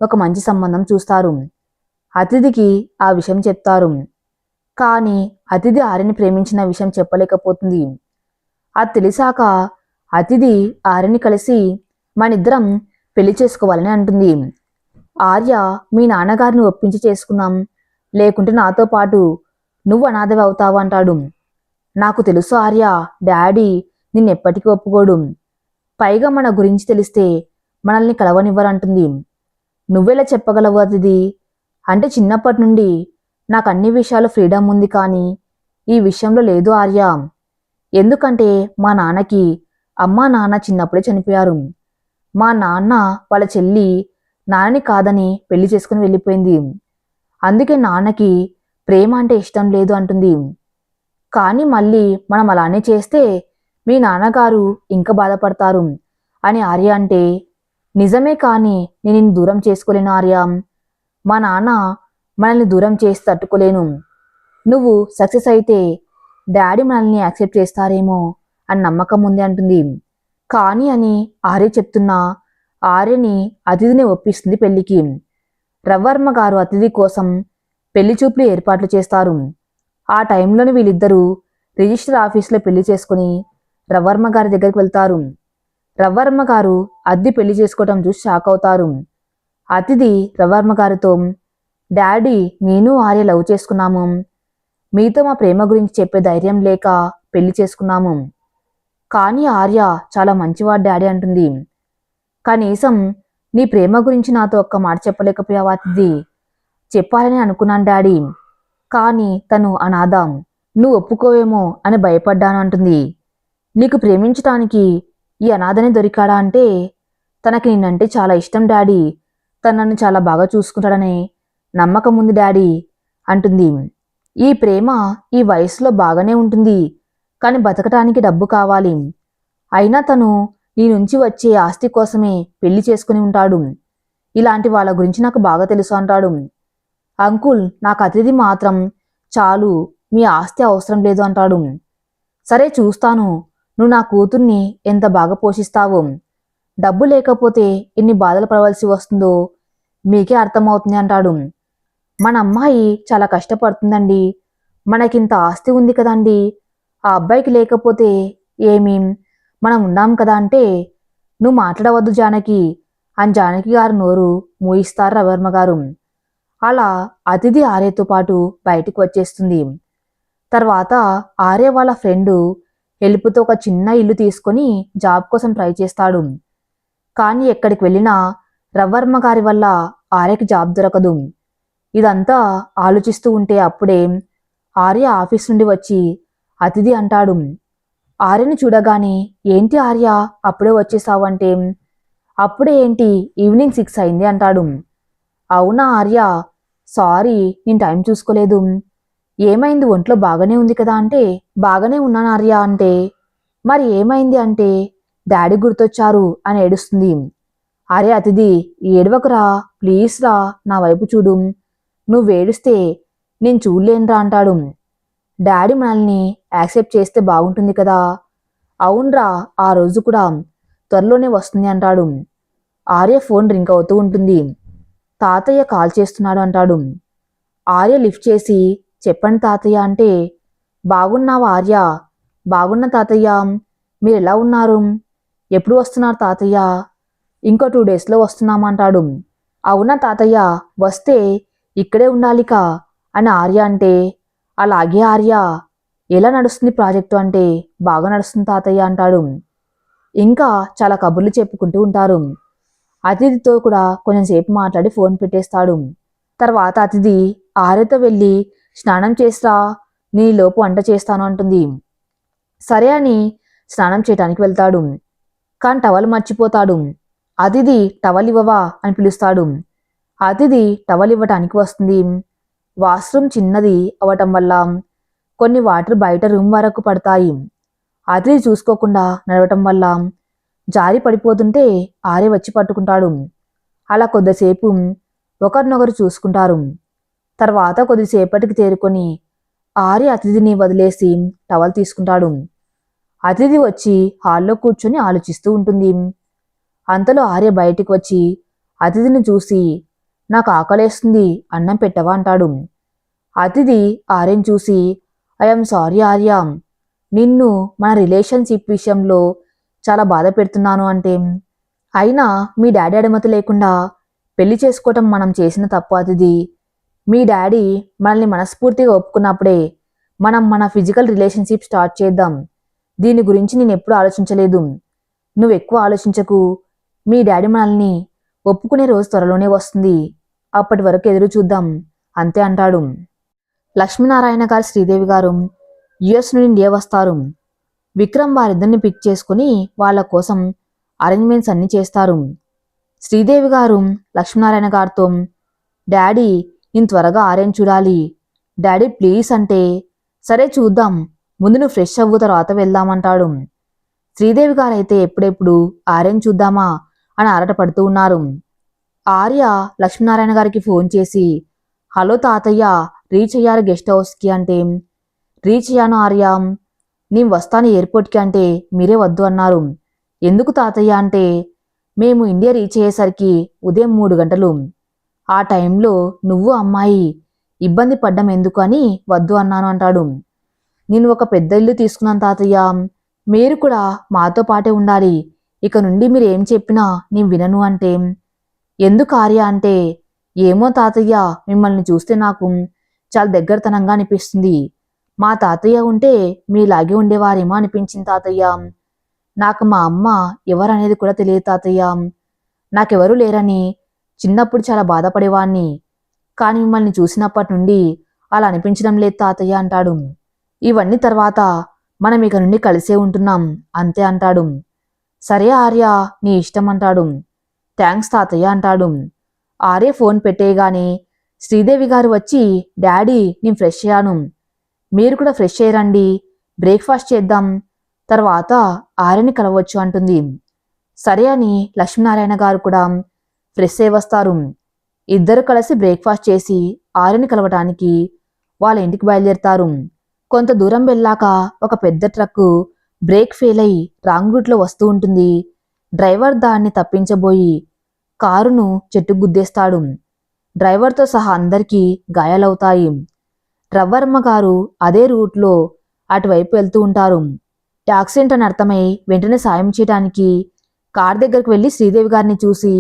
ఒక మంచి సంబంధం చూస్తారు. అతిథికి ఆ విషయం చెప్తారు. కానీ అతిథి ఆర్యని ప్రేమించిన విషయం చెప్పలేకపోతుంది. అది తెలిసాక అతిథి ఆర్యని కలిసి మనిద్దరం పెళ్లి చేసుకోవాలని అంటుంది. ఆర్య, మీ నాన్నగారిని ఒప్పించి చేసుకున్నాం, లేకుంటే నాతో పాటు నువ్వు అనాథవి అవుతావు అంటాడు. నాకు తెలుసు ఆర్య, డాడీ నిన్నెప్పటికీ ఒప్పుకోడు, పైగా మన గురించి తెలిస్తే మనల్ని కలవనివ్వరంటుంది. నువ్వెలా చెప్పగలవు అతిథి, అంటే చిన్నప్పటి నుండి నాకు అన్ని విషయాలు ఫ్రీడమ్ ఉంది, కానీ ఈ విషయంలో లేదు ఆర్య. ఎందుకంటే మా నాన్నకి అమ్మా నాన్న చిన్నప్పుడే చనిపోయారు. మా నాన్న వాళ్ళ చెల్లి నాన్నని కాదని పెళ్లి చేసుకుని వెళ్ళిపోయింది. అందుకే నాన్నకి ప్రేమ అంటే ఇష్టం లేదు అంటుంది. కానీ మళ్ళీ మనం అలానే చేస్తే మీ నాన్నగారు ఇంకా బాధపడతారు అని ఆర్య అంటే, నిజమే, కానీ నేను నిన్ను దూరం చేసుకోలేను ఆర్య, మా నాన్న మనల్ని దూరం చేసి తట్టుకోలేను, నువ్వు సక్సెస్ అయితే డాడీ మనల్ని యాక్సెప్ట్ చేస్తారేమో అని నమ్మకం ఉంది అంటుంది. కానీ అని ఆర్య చెప్తున్నా ఆర్యని అతిథిని ఒప్పిస్తుంది పెళ్లికి. రవివర్మ గారు అతిథి కోసం పెళ్లి చూపులు ఏర్పాట్లు చేస్తారు. ఆ టైంలోనే వీళ్ళిద్దరూ రిజిస్టర్ ఆఫీసులో పెళ్లి చేసుకుని రవివర్మ గారి దగ్గరికి వెళ్తారు. రవివర్మ గారు అద్దె పెళ్లి చేసుకోవటం చూసి షాక్ అవుతారు. అతిథి రవివర్మ గారితో, డాడీ నేను ఆర్య లవ్ చేసుకున్నాము, మీతో మా ప్రేమ గురించి చెప్పే ధైర్యం లేక పెళ్లి చేసుకున్నాము, కానీ ఆర్య చాలా మంచివాడు డాడీ అంటుంది. కనీసం నీ ప్రేమ గురించి నాతో ఒక్క మాట చెప్పలేకపోయావా అతిథి, చెప్పాలని అనుకున్నాను డాడీ, కానీ తను అనాథ, నువ్వు ఒప్పుకోవేమో అని భయపడ్డాను అంటుంది. నీకు ప్రేమించటానికి ఈ అనాథనే దొరికాడా అంటే, తనకి నిన్నంటే చాలా ఇష్టం డాడీ, తను నన్ను చాలా బాగా చూసుకుంటాడనే నమ్మకం ఉంది డాడీ అంటుంది. ఈ ప్రేమ ఈ వయసులో బాగానే ఉంటుంది, కానీ బతకటానికి డబ్బు కావాలి, అయినా తను నీ నుంచి వచ్చే ఆస్తి కోసమే పెళ్లి చేసుకుని ఉంటాడు, ఇలాంటి వాళ్ళ గురించి నాకు బాగా తెలుసు అంటాడు. అంకుల్, నాకు అతిథి మాత్రం చాలు, మీ ఆస్తి అవసరం లేదు అంటాడు. సరే చూస్తాను, నువ్వు నా కూతుర్ని ఎంత బాగా పోషిస్తావో, డబ్బు లేకపోతే ఎన్ని బాధలు పడవలసి వస్తుందో మీకే అర్థమవుతుంది అంటాడు. మన అమ్మాయి చాలా కష్టపడుతుందండి, మనకింత ఆస్తి ఉంది కదండి, ఆ అబ్బాయికి లేకపోతే ఏమీ, మనం ఉన్నాం కదా అంటే, నువ్వు మాట్లాడవద్దు జానకి అని జానకి గారు నోరు మూయిస్తారు రవివర్మ గారు. అలా అతిథి ఆర్యతో పాటు బయటికి వచ్చేస్తుంది. తర్వాత ఆర్య వాళ్ళ ఫ్రెండు హెల్ప్తో ఒక చిన్న ఇల్లు తీసుకొని జాబ్ కోసం ట్రై చేస్తాడు. కానీ ఎక్కడికి వెళ్ళినా రవివర్మ గారి వల్ల ఆర్యకి జాబ్ దొరకదు. ఇదంతా ఆలోచిస్తూ ఉంటే అప్పుడే ఆర్య ఆఫీస్ నుండి వచ్చి అతిథి అంటాడు. ఆర్యని చూడగానే, ఏంటి ఆర్య అప్పుడే వచ్చేసావు అంటే, అప్పుడే ఏంటి, ఈవినింగ్ 6 అయింది అంటాడు. అవునా ఆర్య, సారీ నేను టైం చూసుకోలేదు, ఏమైంది, ఒంట్లో బాగానే ఉంది కదా అంటే, బాగానే ఉన్నాను ఆర్య అంటే, మరి ఏమైంది అంటే, డాడీ గుర్తొచ్చారు అని ఏడుస్తుంది. అరే అతిథి, ఏడవకురా, ప్లీజ్ రా, నా వైపు చూడు, నువ్వేడుస్తే నేను చూడలేనురా అంటాడు. డాడీ మనల్ని యాక్సెప్ట్ చేస్తే బాగుంటుంది కదా. అవునరా, ఆ రోజు కూడా త్వరలోనే వస్తుంది అంటాడు. ఆర్య ఫోన్ రింగ్ అవుతూ ఉంటుంది. తాతయ్య కాల్ చేస్తున్నాడు అంటాడు. ఆర్య లిఫ్ట్ చేసి చెప్పండి తాతయ్య అంటే, బాగున్నావా ఆర్య? బాగున్న తాతయ్య, మీరు ఎలా ఉన్నారు? ఎప్పుడు వస్తున్నారు తాతయ్య? ఇంకో 2 డేస్లో వస్తున్నామంటాడు. అవునా తాతయ్య, వస్తే ఇక్కడే ఉండాలిక అని ఆర్య అంటే, అలాగే ఆర్య, ఎలా నడుస్తుంది ప్రాజెక్టు అంటే, బాగా నడుస్తుంది తాతయ్య అంటాడు. ఇంకా చాలా కబుర్లు చెప్పుకుంటూ ఉంటారు. అతిథితో కూడా కొంచెంసేపు మాట్లాడి ఫోన్ పెట్టేస్తాడు. తర్వాత అతిథి ఆర్యతో వెళ్ళి స్నానం చేసిరా, నీలోపు వంట చేస్తాను అంటుంది. సరే అని స్నానం చేయటానికి వెళ్తాడు. కానీ టవల్ మర్చిపోతాడు. అతిథి టవల్ ఇవ్వవా అని పిలుస్తాడు. అతిథి టవల్ ఇవ్వటానికి వస్తుంది. వాష్రూమ్ చిన్నది అవటం వల్ల కొన్ని వాటర్ బయట రూమ్ వరకు పడతాయి. అతిథి చూసుకోకుండా నడవటం వల్ల జారి పడిపోతుంటే ఆర్య వచ్చి పట్టుకుంటాడు. అలా కొద్దిసేపు ఒకరినొకరు చూసుకుంటారు. తర్వాత కొద్దిసేపటికి తేరుకొని ఆర్య అతిథిని వదిలేసి టవల్ తీసుకుంటాడు. అతిథి వచ్చి హాల్లో కూర్చొని ఆలోచిస్తూ ఉంటుంది. అంతలో ఆర్య బయటికి వచ్చి అతిథిని చూసి, నాకు ఆకలేస్తుంది, అన్నం పెట్టవా అంటాడు. అతిథి ఆర్యను చూసి, ఐఎమ్ సారీ ఆర్య, నిన్ను మన రిలేషన్షిప్ విషయంలో చాలా బాధ పెడుతున్నాను అంటే, అయినా మీ డాడీ అనుమతి లేకుండా పెళ్లి చేసుకోవటం మనం చేసిన తప్పు అతిథి. మీ డాడీ మనల్ని మనస్ఫూర్తిగా ఒప్పుకున్నప్పుడే మనం మన ఫిజికల్ రిలేషన్షిప్ స్టార్ట్ చేద్దాం. దీని గురించి నేను ఎప్పుడూ ఆలోచించలేదు. నువ్వు ఎక్కువ ఆలోచించకు. మీ డాడీ మనల్ని ఒప్పుకునే రోజు త్వరలోనే వస్తుంది. అప్పటి వరకు ఎదురు చూద్దాం అంతే అంటాడు. లక్ష్మీనారాయణ గారు శ్రీదేవి గారు యుఎస్ నుండి ఇండియా వస్తారు. విక్రమ్ వారిద్దరిని పిక్ చేసుకుని వాళ్ళ కోసం అరేంజ్మెంట్స్ అన్ని చేస్తారు. శ్రీదేవి గారు లక్ష్మీనారాయణ గారితో, డాడీ నేను త్వరగా ఆర్యన్ చూడాలి డాడీ ప్లీజ్ అంటే, సరే చూద్దాం, ముందు నువ్వు ఫ్రెష్ అవ్వు తర్వాత వెళ్దామంటాడు. శ్రీదేవి గారైతే ఎప్పుడెప్పుడు ఆర్యన్ చూద్దామా అని ఆరాటపడుతూ ఉన్నారు. ఆర్య లక్ష్మీనారాయణ గారికి ఫోన్ చేసి, హలో తాతయ్య, రీచ్ అయ్యారు గెస్ట్ హౌస్కి అంటే, రీచ్ అయ్యాను ఆర్య, నేను వస్తాను ఎయిర్పోర్ట్కి అంటే మీరే వద్దు అన్నారు. ఎందుకు తాతయ్య అంటే, మేము ఇండియా రీచ్ అయ్యేసరికి ఉదయం 3 గంటలు. ఆ టైంలో నువ్వు అమ్మాయి ఇబ్బంది పడ్డం ఎందుకు అని వద్దు అన్నాను అంటాడు. నేను ఒక పెద్ద ఇల్లు తీసుకున్నాను తాతయ్య, మీరు కూడా మాతో పాటే ఉండాలి. ఇక నుండి మీరు ఏం చెప్పినా నేను వినను అంటే, ఎందుకు ఆర్య అంటే, ఏమో తాతయ్య, మిమ్మల్ని చూస్తే నాకు చాలా దగ్గరతనంగా అనిపిస్తుంది. మా తాతయ్య ఉంటే మీలాగే ఉండేవారేమో అనిపించింది తాతయ్య. నాకు మా అమ్మ ఎవరనేది కూడా తెలియదు తాతయ్య. నాకెవరూ లేరని చిన్నప్పుడు చాలా బాధపడేవాణ్ణి. కానీ మిమ్మల్ని చూసినప్పటి నుండి అలా అనిపించడం లేదు తాతయ్య అంటాడు. ఇవన్నీ తర్వాత మనం ఇక నుండి కలిసే ఉంటున్నాం అంతే అంటాడు. సరే ఆర్య, నీ ఇష్టం అంటాడు. థ్యాంక్స్ తాతయ్య అంటాడు. ఆర్య ఫోన్ పెట్టేయగానే శ్రీదేవి గారు వచ్చి, డాడీ నేను ఫ్రెష్ అయ్యాను, మీరు కూడా ఫ్రెష్ అయ్యారండి, బ్రేక్ఫాస్ట్ చేద్దాం, తర్వాత ఆర్యని కలవచ్చు అంటుంది. సరే అని లక్ష్మీనారాయణ గారు కూడా ఫ్రెష్ అయి వస్తారు. ఇద్దరు కలిసి బ్రేక్ఫాస్ట్ చేసి ఆర్యని కలవటానికి వాళ్ళ ఇంటికి బయలుదేరుతారు. కొంత దూరం వెళ్ళాక ఒక పెద్ద ట్రక్కు బ్రేక్ ఫెయిల్ అయి రాంగ్ రూట్లో వస్తూ ఉంటుంది. డ్రైవర్ దాన్ని తప్పించబోయి కారును చెట్టుకు గుద్దేస్తాడు. డ్రైవర్తో సహా అందరికీ గాయాలవుతాయి. రవ్వర్మ గారు అదే రూట్లో అటువైపు వెళ్తూ ఉంటారు. యాక్సిడెంట్ అని అర్థమై వెంటనే సాయం చేయడానికి కార్ దగ్గరకు వెళ్ళి శ్రీదేవి గారిని చూసి,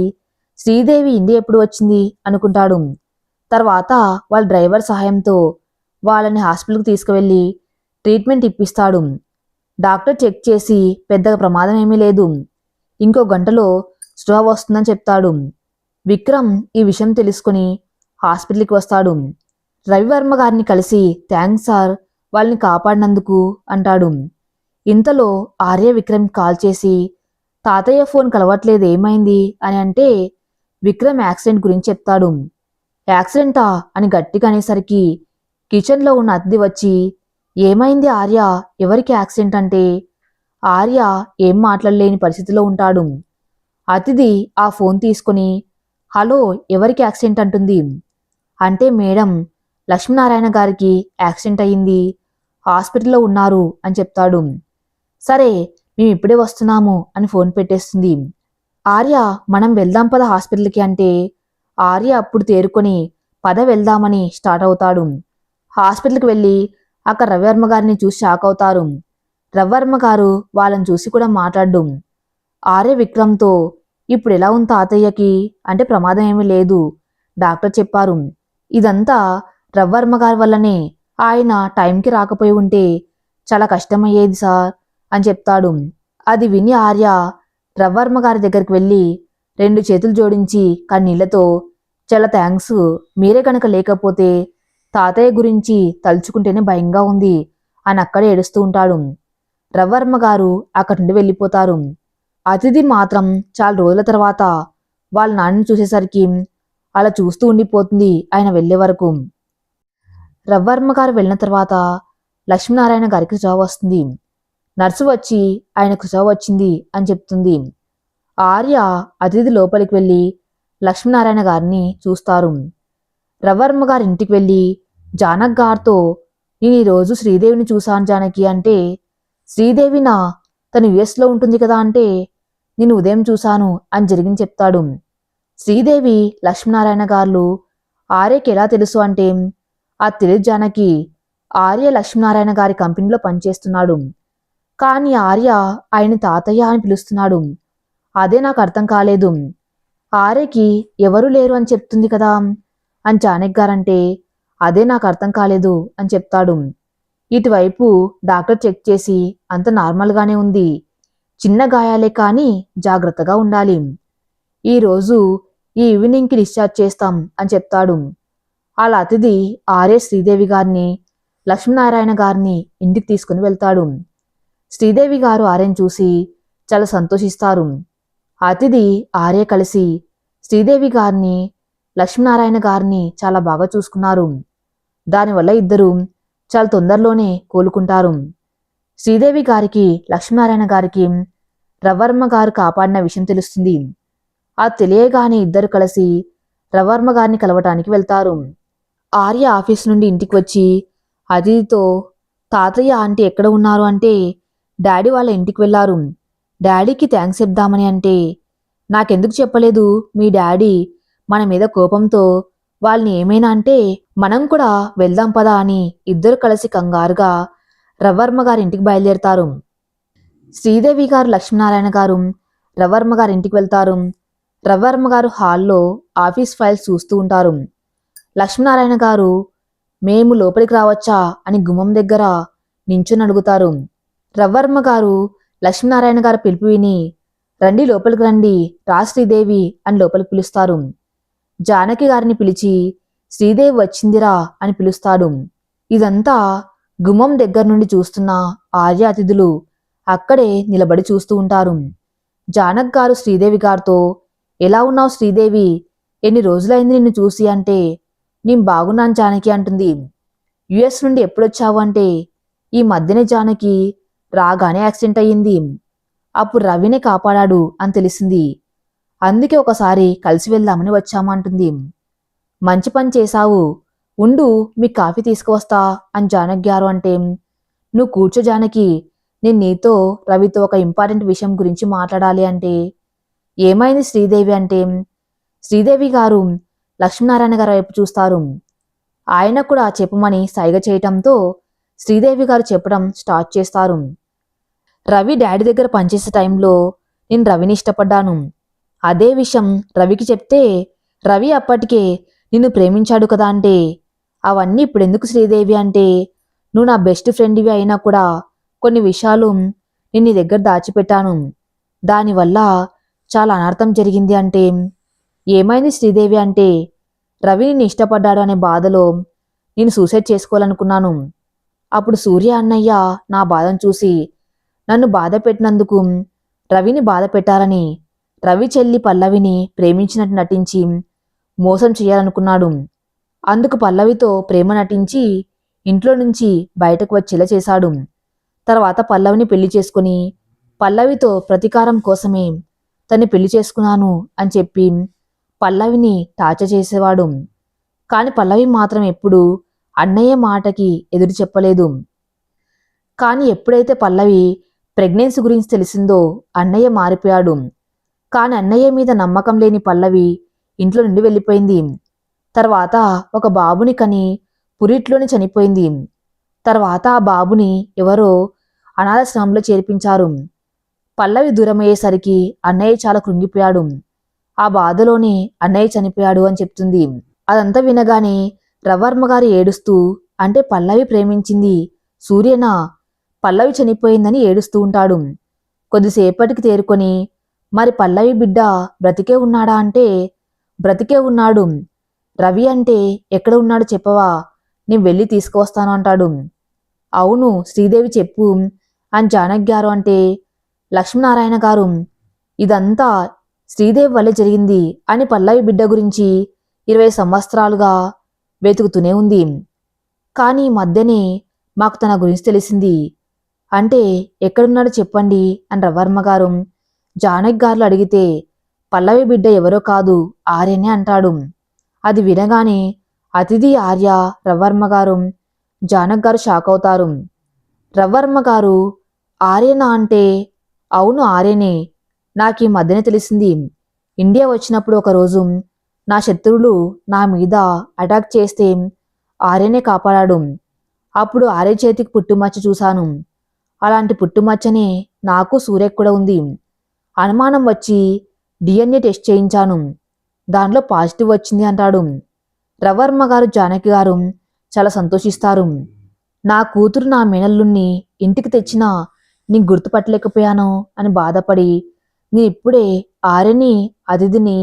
శ్రీదేవి ఇండియా ఎప్పుడు వచ్చింది అనుకుంటాడు. తర్వాత వాళ్ళ డ్రైవర్ సహాయంతో వాళ్ళని హాస్పిటల్కి తీసుకువెళ్ళి ట్రీట్మెంట్ ఇప్పిస్తాడు. డాక్టర్ చెక్ చేసి పెద్దగా ప్రమాదం ఏమీ లేదు, ఇంకో గంటలో స్పృహ వస్తుందని చెప్తాడు. విక్రమ్ ఈ విషయం తెలుసుకుని హాస్పిటల్కి వస్తాడు. రవివర్మ గారిని కలిసి, థ్యాంక్స్ సార్, వాళ్ళని కాపాడినందుకు అంటాడు. ఇంతలో ఆర్య విక్రమ్ కాల్ చేసి, తాతయ్య ఫోన్ కలవట్లేదు ఏమైంది అని అంటే, విక్రమ్ యాక్సిడెంట్ గురించి చెప్తాడు. యాక్సిడెంటా అని గట్టిగా అనేసరికి కిచెన్లో ఉన్న అతిథి వచ్చి, ఏమైంది ఆర్య, ఎవరికి యాక్సిడెంట్ అంటే ఆర్య ఏం మాట్లాడలేని పరిస్థితిలో ఉంటాడు. అతిథి ఆ ఫోన్ తీసుకుని, హలో, ఎవరికి యాక్సిడెంట్ అంటుంది. అంటే మేడం, లక్ష్మీనారాయణ గారికి యాక్సిడెంట్ అయ్యింది, హాస్పిటల్లో ఉన్నారు అని చెప్తాడు. సరే, మేము ఇప్పుడే వస్తున్నాము అని ఫోన్ పెట్టేస్తుంది. ఆర్య, మనం వెళ్దాం పద హాస్పిటల్కి అంటే ఆర్య అప్పుడు తేరుకొని పద వెళ్దామని స్టార్ట్ అవుతాడు. హాస్పిటల్కి వెళ్ళి అక్కడ రవివర్మ గారిని చూసి షాక్ అవుతారు. రవివర్మ గారు వాళ్ళని చూసి కూడా మాట్లాడు. ఆర్య విక్రమ్తో, ఇప్పుడు ఎలా ఉంది తాతయ్యకి అంటే ప్రమాదం ఏమీ లేదు, డాక్టర్ చెప్పారు. ఇదంతా రవివర్మ గారి వల్లనే, ఆయన టైంకి రాకపోయి ఉంటే చాలా కష్టమయ్యేది సార్ అని చెప్తాడు. అది విని ఆర్య రవివర్మ గారి దగ్గరికి వెళ్ళి 2 చేతులు జోడించి కన్నీళ్లతో, చాలా థ్యాంక్స్, మీరే కనుక లేకపోతే తాతయ్య గురించి తలుచుకుంటేనే భయంగా ఉంది అని అక్కడే ఏడుస్తూ ఉంటాడు. రవివర్మ గారు అక్కడి నుండి వెళ్ళిపోతారు. అతిథి మాత్రం చాలా రోజుల తర్వాత వాళ్ళ నాన్నని చూసేసరికి అలా చూస్తూ ఉండిపోతుంది ఆయన వెళ్లే వరకు. రవివర్మ గారు వెళ్ళిన తర్వాత లక్ష్మీనారాయణ గారికి చావు వస్తుంది. నర్సు వచ్చి ఆయనకు చావు వచ్చింది అని చెప్తుంది. ఆర్య అతిథి లోపలికి వెళ్ళి లక్ష్మీనారాయణ గారిని చూస్తారు. రవివర్మ గారి ఇంటికి వెళ్ళి జానక్ గారితో, నేను ఈరోజు శ్రీదేవిని చూశాను జానకి అంటే, శ్రీదేవినా, తను యుఎస్లో ఉంటుంది కదా అంటే, నేను ఉదయం చూశాను అని జరిగింది చెప్తాడు. శ్రీదేవి లక్ష్మీనారాయణ గారు ఆర్యకి ఎలా తెలుసు అంటే, ఆ తెలియదు జానకి, ఆర్య లక్ష్మీనారాయణ గారి కంపెనీలో పనిచేస్తున్నాడు, కానీ ఆర్య ఆయన తాతయ్య అని పిలుస్తున్నాడు. అదే నాకు అర్థం కాలేదు. ఆర్యకి ఎవరు లేరు అని చెప్తుంది కదా అని జానక్ గారంటే, అదే నాకు అర్థం కాలేదు అని చెప్తాడు. ఇటువైపు డాక్టర్ చెక్ చేసి అంత నార్మల్గానే ఉంది, చిన్న గాయాలే కానీ జాగ్రత్తగా ఉండాలి, ఈరోజు ఈ ఈవినింగ్కి డిశ్చార్జ్ చేస్తాం అని చెప్తాడు. వాళ్ళ అతిథి ఆర్య శ్రీదేవి గారిని లక్ష్మీనారాయణ గారిని ఇంటికి తీసుకుని వెళ్తాడు. శ్రీదేవి గారు ఆర్యను చూసి చాలా సంతోషిస్తారు. అతిథి ఆర్య కలిసి శ్రీదేవి గారిని లక్ష్మీనారాయణ గారిని చాలా బాగా చూసుకున్నారు. దానివల్ల ఇద్దరు చాలా తొందరలోనే కోలుకుంటారు. శ్రీదేవి గారికి లక్ష్మీనారాయణ గారికి రవివర్మ గారు కాపాడిన విషయం తెలుస్తుంది. ఆ తెలియగానే ఇద్దరు కలిసి రవివర్మ గారిని కలవటానికి వెళ్తారు. ఆర్య ఆఫీస్ నుండి ఇంటికి వచ్చి అతిథితో, తాతయ్య ఆంటీ ఎక్కడ ఉన్నారు అంటే, డాడీ వాళ్ళ ఇంటికి వెళ్ళారు, డాడీకి థ్యాంక్స్ చెప్దామని అంటే, నాకెందుకు చెప్పలేదు, మీ డాడీ మన మీద కోపంతో వాళ్ళని ఏమైనా అంటే మనం కూడా వెళ్దాం పదా అని ఇద్దరు కలిసి కంగారుగా రవివర్మ గారి ఇంటికి బయలుదేరతారు. శ్రీదేవి గారు లక్ష్మీనారాయణ గారు రవివర్మ గారి ఇంటికి వెళ్తారు. రవివర్మ గారు హాల్లో ఆఫీస్ ఫైల్స్ చూస్తూ ఉంటారు. లక్ష్మీనారాయణ గారు, మేము లోపలికి రావచ్చా అని గుమ్మం దగ్గర నించుని అడుగుతారు. రవివర్మ గారు లక్ష్మీనారాయణ గారు పిలుపు విని, రండి లోపలికి రండి, రా శ్రీదేవి అని లోపలికి పిలుస్తారు. జానకి గారిని పిలిచి, శ్రీదేవి వచ్చిందిరా అని పిలుస్తాడు. ఇదంతా గుమ్మం దగ్గర నుండి చూస్తున్న ఆర్య అతిథులు అక్కడే నిలబడి చూస్తూ ఉంటారు. జానక్ గారు శ్రీదేవి గారితో, ఎలా ఉన్నావు శ్రీదేవి, ఎన్ని రోజులైంది నిన్ను చూసి అంటే, నేను బాగున్నాను జానకి అంటుంది. యుఎస్ నుండి ఎప్పుడొచ్చావు అంటే, ఈ మధ్యనే జానకి, రాగానే యాక్సిడెంట్ అయ్యింది, అప్పుడు రవినే కాపాడాడు అని తెలిసింది, అందుకే ఒకసారి కలిసి వెళ్దామని వచ్చాము అంటుంది. మంచి పని చేశావు, ఉండు మీ కాఫీ తీసుకువస్తా అని జానక్ గారు అంటే, నువ్వు కూర్చో జానకి, నేను నీతో రవితో ఒక ఇంపార్టెంట్ విషయం గురించి మాట్లాడాలి అంటే, ఏమైంది శ్రీదేవి అంటే, శ్రీదేవి గారు లక్ష్మీనారాయణ గారి వైపు చూస్తారు. ఆయన కూడా చెప్పమని సైగ చేయటంతో శ్రీదేవి గారు చెప్పడం స్టార్ట్ చేస్తారు. రవి డాడీ దగ్గర పనిచేసే టైంలో నేను రవిని ఇష్టపడ్డాను, అదే విషయం రవికి చెప్తే రవి అప్పటికే నిన్ను ప్రేమించాడు కదా అంటే, అవన్నీ ఇప్పుడెందుకు శ్రీదేవి అంటే, నువ్వు నా బెస్ట్ ఫ్రెండ్వి అయినా కూడా కొన్ని విషయాలు నేను నీ దగ్గర దాచిపెట్టాను, దానివల్ల చాలా అనర్థం జరిగింది అంటే, ఏమైంది శ్రీదేవి అంటే, రవి నిన్ను ఇష్టపడ్డాడు అనే బాధలో నేను సూసైడ్ చేసుకోవాలనుకున్నాను, అప్పుడు సూర్య అన్నయ్య నా బాధను చూసి నన్ను బాధ పెట్టినందుకు రవిని బాధ పెట్టాలని రవి చెల్లి పల్లవిని ప్రేమించినట్టు నటించి మోసం చేయాలనుకున్నాడు, అందుకు పల్లవితో ప్రేమ నటించి ఇంట్లో నుంచి బయటకు వచ్చేలా చేశాడు. తర్వాత పల్లవిని పెళ్లి చేసుకుని పల్లవితో ప్రతీకారం కోసమే తన్ని పెళ్లి చేసుకున్నాను అని చెప్పి పల్లవిని టార్చర్ చేసేవాడు. కాని పల్లవి మాత్రం ఎప్పుడూ అన్నయ్య మాటకి ఎదురు చెప్పలేదు. కాని ఎప్పుడైతే పల్లవి ప్రెగ్నెన్సీ గురించి తెలిసిందో అన్నయ్య మారిపోయాడు. కాని అన్నయ్య మీద నమ్మకం లేని పల్లవి ఇంట్లో నుండి వెళ్ళిపోయింది. తర్వాత ఒక బాబుని కని పురిట్లోనే చనిపోయింది. తర్వాత ఆ బాబుని ఎవరో అనాథాశ్రమంలో చేర్పించారు. పల్లవి దూరమయ్యేసరికి అన్నయ్య చాలా కృంగిపోయాడు. ఆ బాధలోనే అన్నయ్య చనిపోయాడు అని చెప్తుంది. అదంతా వినగానే రవర్మ గారు ఏడుస్తూ, అంటే పల్లవి ప్రేమించింది సూర్యనా, పల్లవి చనిపోయిందని ఏడుస్తూ ఉంటాడు. కొద్దిసేపటికి తేరుకొని, మరి పల్లవి బిడ్డ బ్రతికే ఉన్నాడా అంటే, బ్రతికే ఉన్నాడు. రవి అంటే ఎక్కడ ఉన్నాడు చెప్పవా, నేను వెళ్ళి తీసుకువస్తాను అంటాడు. అవును శ్రీదేవి చెప్పు అని జానకి గారు అంటే, లక్ష్మీనారాయణ గారు ఇదంతా శ్రీదేవి వల్లే జరిగింది అని పల్లవి బిడ్డ గురించి 20 సంవత్సరాలుగా వెతుకుతూనే ఉంది. కానీ ఈ మధ్యనే మాకు తన గురించి తెలిసింది. అంటే ఎక్కడున్నాడో చెప్పండి అని రవర్మ గారు జానకి గారు అడిగితే, పల్లవి బిడ్డ ఎవరో కాదు ఆర్యనే అంటాడు. అది వినగానే అతిథి, ఆర్య, రవర్మ గారు, జానకి గారు షాక్ అవుతారు. రవర్మ గారు ఆర్యనా అంటే, అవును ఆర్యనే, నాకు ఈ మధ్యనే తెలిసింది. ఇండియా వచ్చినప్పుడు ఒకరోజు నా శత్రువులు నా మీద అటాక్ చేస్తే ఆర్యనే కాపాడాడు. అప్పుడు ఆర్య చేతికి పుట్టుమచ్చ చూశాను. అలాంటి పుట్టుమచ్చనే నాకు సూర్యకు కూడా ఉంది. అనుమానం వచ్చి DNA టెస్ట్ చేయించాను. దాంట్లో పాజిటివ్ వచ్చింది అంటాడు. రవర్మ గారు జానకి గారు చాలా సంతోషిస్తారు. నా కూతురు నా మేనల్లుణ్ణి ఇంటికి తెచ్చినా నీకు గుర్తుపట్టలేకపోయాను అని బాధపడి, నేను ఇప్పుడే ఆర్యని అతిథిని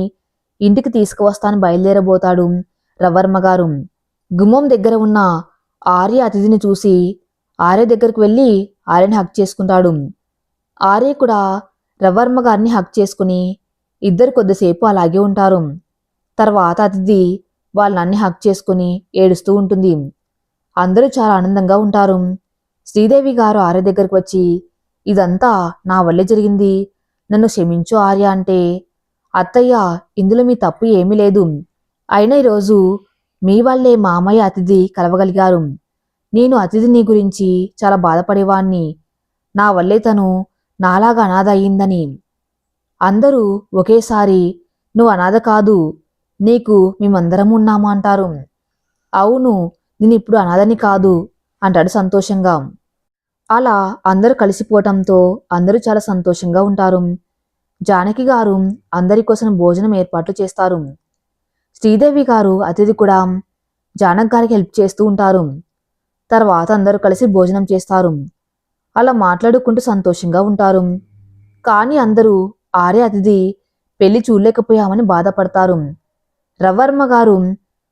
ఇంటికి తీసుకువస్తాను బయలుదేరబోతాడు రవర్మ గారు. గుమ్మం దగ్గర ఉన్న ఆర్య అతిథిని చూసి ఆర్య దగ్గరకు వెళ్ళి ఆర్యని హక్ చేసుకుంటాడు. ఆర్య కూడా రవర్మ గారిని హక్ చేసుకుని ఇద్దరు కొద్దిసేపు అలాగే ఉంటారు. తర్వాత అతిథి వాళ్ళన్ని హక్ చేసుకుని ఏడుస్తూ ఉంటుంది. అందరూ చాలా ఆనందంగా ఉంటారు. శ్రీదేవి గారు ఆర్య దగ్గరకు వచ్చి, ఇదంతా నా వల్లే జరిగింది, నన్ను క్షమించు ఆర్య అంటే, అత్తయ్య ఇందులో మీ తప్పు ఏమీ లేదు. అయినా ఈరోజు మీ వల్లే మామయ్య అతిథి కలవగలిగారు. నేను అతిథిని గురించి చాలా బాధపడేవాణ్ణి. నా వల్లే తను నాలాగా అనాథ అయ్యిందని. అందరూ ఒకేసారి నువ్వు అనాథ కాదు, నీకు మేమందరం ఉన్నాము అంటారు. అవును నేను ఇప్పుడు అనాథని కాదు అంటాడు సంతోషంగా. అలా అందరూ కలిసిపోవటంతో అందరూ చాలా సంతోషంగా ఉంటారు. జానకి గారు అందరి కోసం భోజనం ఏర్పాట్లు చేస్తారు. శ్రీదేవి గారు అతిథి కూడా జానకి గారికి హెల్ప్ చేస్తూ ఉంటారు. తర్వాత అందరూ కలిసి భోజనం చేస్తారు. అలా మాట్లాడుకుంటూ సంతోషంగా ఉంటారు. కానీ అందరూ ఆర్య అతిథి పెళ్లి చూడలేకపోయామని బాధపడతారు. రవర్మ గారు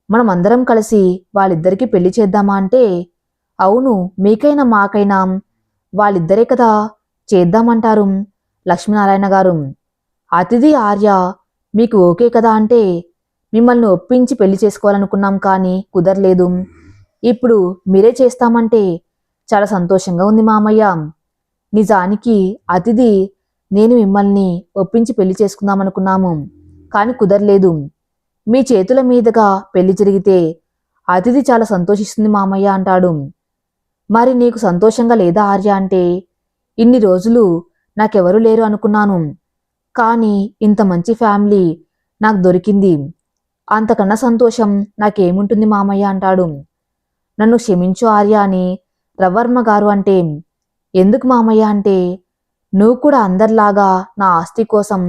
మనం అందరం కలిసి వాళ్ళిద్దరికీ పెళ్లి చేద్దామా అంటే, అవును మీకైనా మాకైనా వాళ్ళిద్దరే కదా, చేద్దామంటారు లక్ష్మీనారాయణ గారు. అతిథి, ఆర్య మీకు ఓకే కదా అంటే, మిమ్మల్ని ఒప్పించి పెళ్లి చేసుకోవాలనుకున్నాం కానీ కుదరలేదు. ఇప్పుడు మీరే చేస్తామంటే చాలా సంతోషంగా ఉంది మామయ్య. నిజానికి అతిథి నేను మిమ్మల్ని ఒప్పించి పెళ్లి చేసుకుందామనుకున్నాము కానీ కుదరలేదు. మీ చేతుల మీదుగా పెళ్లి జరిగితే అతిథి చాలా సంతోషిస్తుంది మామయ్య అంటాడు. మరి నీకు సంతోషంగా లేదా ఆర్య అంటే, ఇన్ని రోజులు నాకెవరూ లేరు అనుకున్నాను, కానీ ఇంత మంచి ఫ్యామిలీ నాకు దొరికింది, అంతకన్నా సంతోషం నాకేముంటుంది మామయ్య అంటాడు. నన్ను క్షమించు ఆర్య అని రవర్మ గారు అంటే, ఎందుకు మామయ్య అంటే, నువ్వు కూడా అందరిలాగా నా ఆస్తి కోసం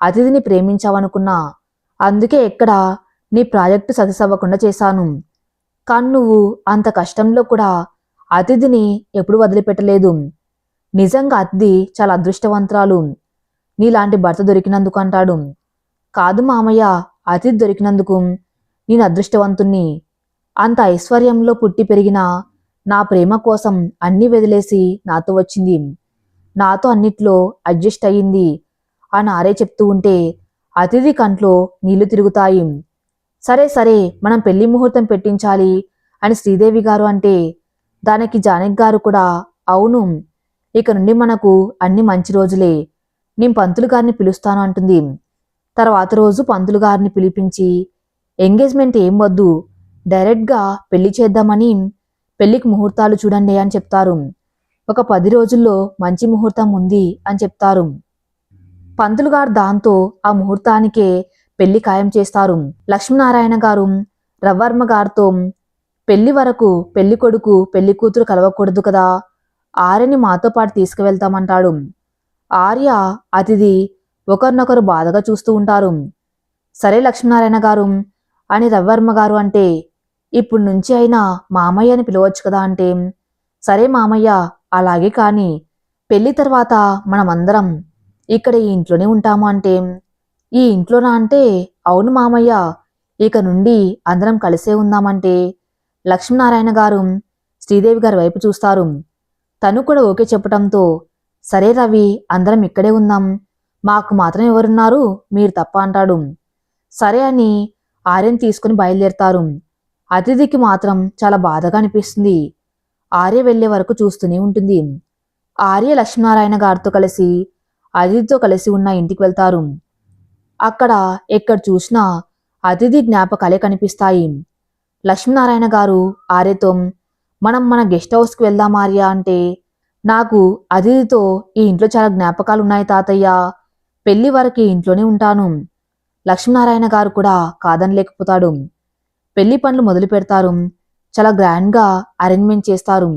అతిథిని ప్రేమించావనుకున్నా, అందుకే ఎక్కడ నీ ప్రాజెక్టు సక్సెస్ అవ్వకుండా చేశాను. కానీ నువ్వు అంత కష్టంలో కూడా అతిథిని ఎప్పుడు వదిలిపెట్టలేదు. నిజంగా అతిథి చాలా అదృష్టవంతురాలు, నీలాంటి భర్త దొరికినందుకు అంటాడు. కాదు మామయ్య, అతిథి దొరికినందుకు నేను అదృష్టవంతుణ్ణి. అంత ఐశ్వర్యంలో పుట్టి పెరిగిన నా ప్రేమ కోసం అన్నీ వదిలేసి నాతో వచ్చింది, నాతో అన్నిట్లో అడ్జస్ట్ అయ్యింది అని ఆరే చెప్తూ ఉంటే అతిథి కంట్లో నీళ్లు తిరుగుతాయి. సరే సరే మనం పెళ్లి ముహూర్తం పెట్టించాలి అని శ్రీదేవి గారు అంటే దానికి జానకి గారు కూడా అవును, ఇక నుండి మనకు అన్ని మంచి రోజులే, నేను పంతులు గారిని పిలుస్తాను అంటుంది. తర్వాత రోజు పంతులు గారిని పిలిపించి ఎంగేజ్మెంట్ ఏం వద్దు, డైరెక్ట్గా పెళ్లి చేద్దామని పెళ్లికి ముహూర్తాలు చూడండి అని చెప్తారు. ఒక 10 రోజుల్లో మంచి ముహూర్తం ఉంది అని చెప్తారు. పంతులు గారు దాంతో ఆ ముహూర్తానికే పెళ్లి ఖాయం చేస్తారు. లక్ష్మీనారాయణ గారు రవివర్మ గారితో పెళ్లి వరకు పెళ్లి కొడుకు పెళ్లి కూతురు కలవకూడదు కదా, ఆర్యని మాతో పాటు తీసుకువెళ్తామంటాడు. ఆర్య అతిథి ఒకరినొకరు బాధగా చూస్తూ ఉంటారు. సరే లక్ష్మీనారాయణ గారు అని రవివర్మ గారు అంటే ఇప్పుడు నుంచి అయినా మామయ్య అని పిలవచ్చు కదా అంటే సరే మామయ్య అలాగే, కాని పెళ్లి తర్వాత మనమందరం ఇక్కడ ఈ ఇంట్లోనే ఉంటాము అంటే ఈ ఇంట్లోనా అంటే అవును మామయ్య, ఇక నుండి అందరం కలిసే ఉందామంటే లక్ష్మీనారాయణ గారు శ్రీదేవి గారి వైపు చూస్తారు. తను కూడా ఓకే చెప్పటంతో సరే రవి అందరం ఇక్కడే ఉందాం, మాకు మాత్రం ఎవరున్నారు మీరు తప్ప అంటాడు. సరే అని ఆర్యని తీసుకుని బయలుదేరతారు. అతిథికి మాత్రం చాలా బాధగా అనిపిస్తుంది. ఆర్య వెళ్లే వరకు చూస్తూనే ఉంటుంది. ఆర్య లక్ష్మీనారాయణ గారితో కలిసి అతిథితో కలిసి ఉన్న ఇంటికి వెళ్తారు. అక్కడ ఎక్కడ చూసినా అతిథి జ్ఞాపకాలే కనిపిస్తాయి. లక్ష్మీనారాయణ గారు ఆర్యతో మనం మన గెస్ట్ హౌస్కి వెళ్దాం ఆర్య అంటే నాకు అతిథితో ఈ ఇంట్లో చాలా జ్ఞాపకాలు ఉన్నాయి తాతయ్య, పెళ్లి వరకు ఈ ఇంట్లోనే ఉంటాను. లక్ష్మీనారాయణ గారు కూడా కాదనలేకపోతాడు. పెళ్లి పనులు మొదలు పెడతారు. చాలా గ్రాండ్గా అరేంజ్మెంట్ చేస్తారు.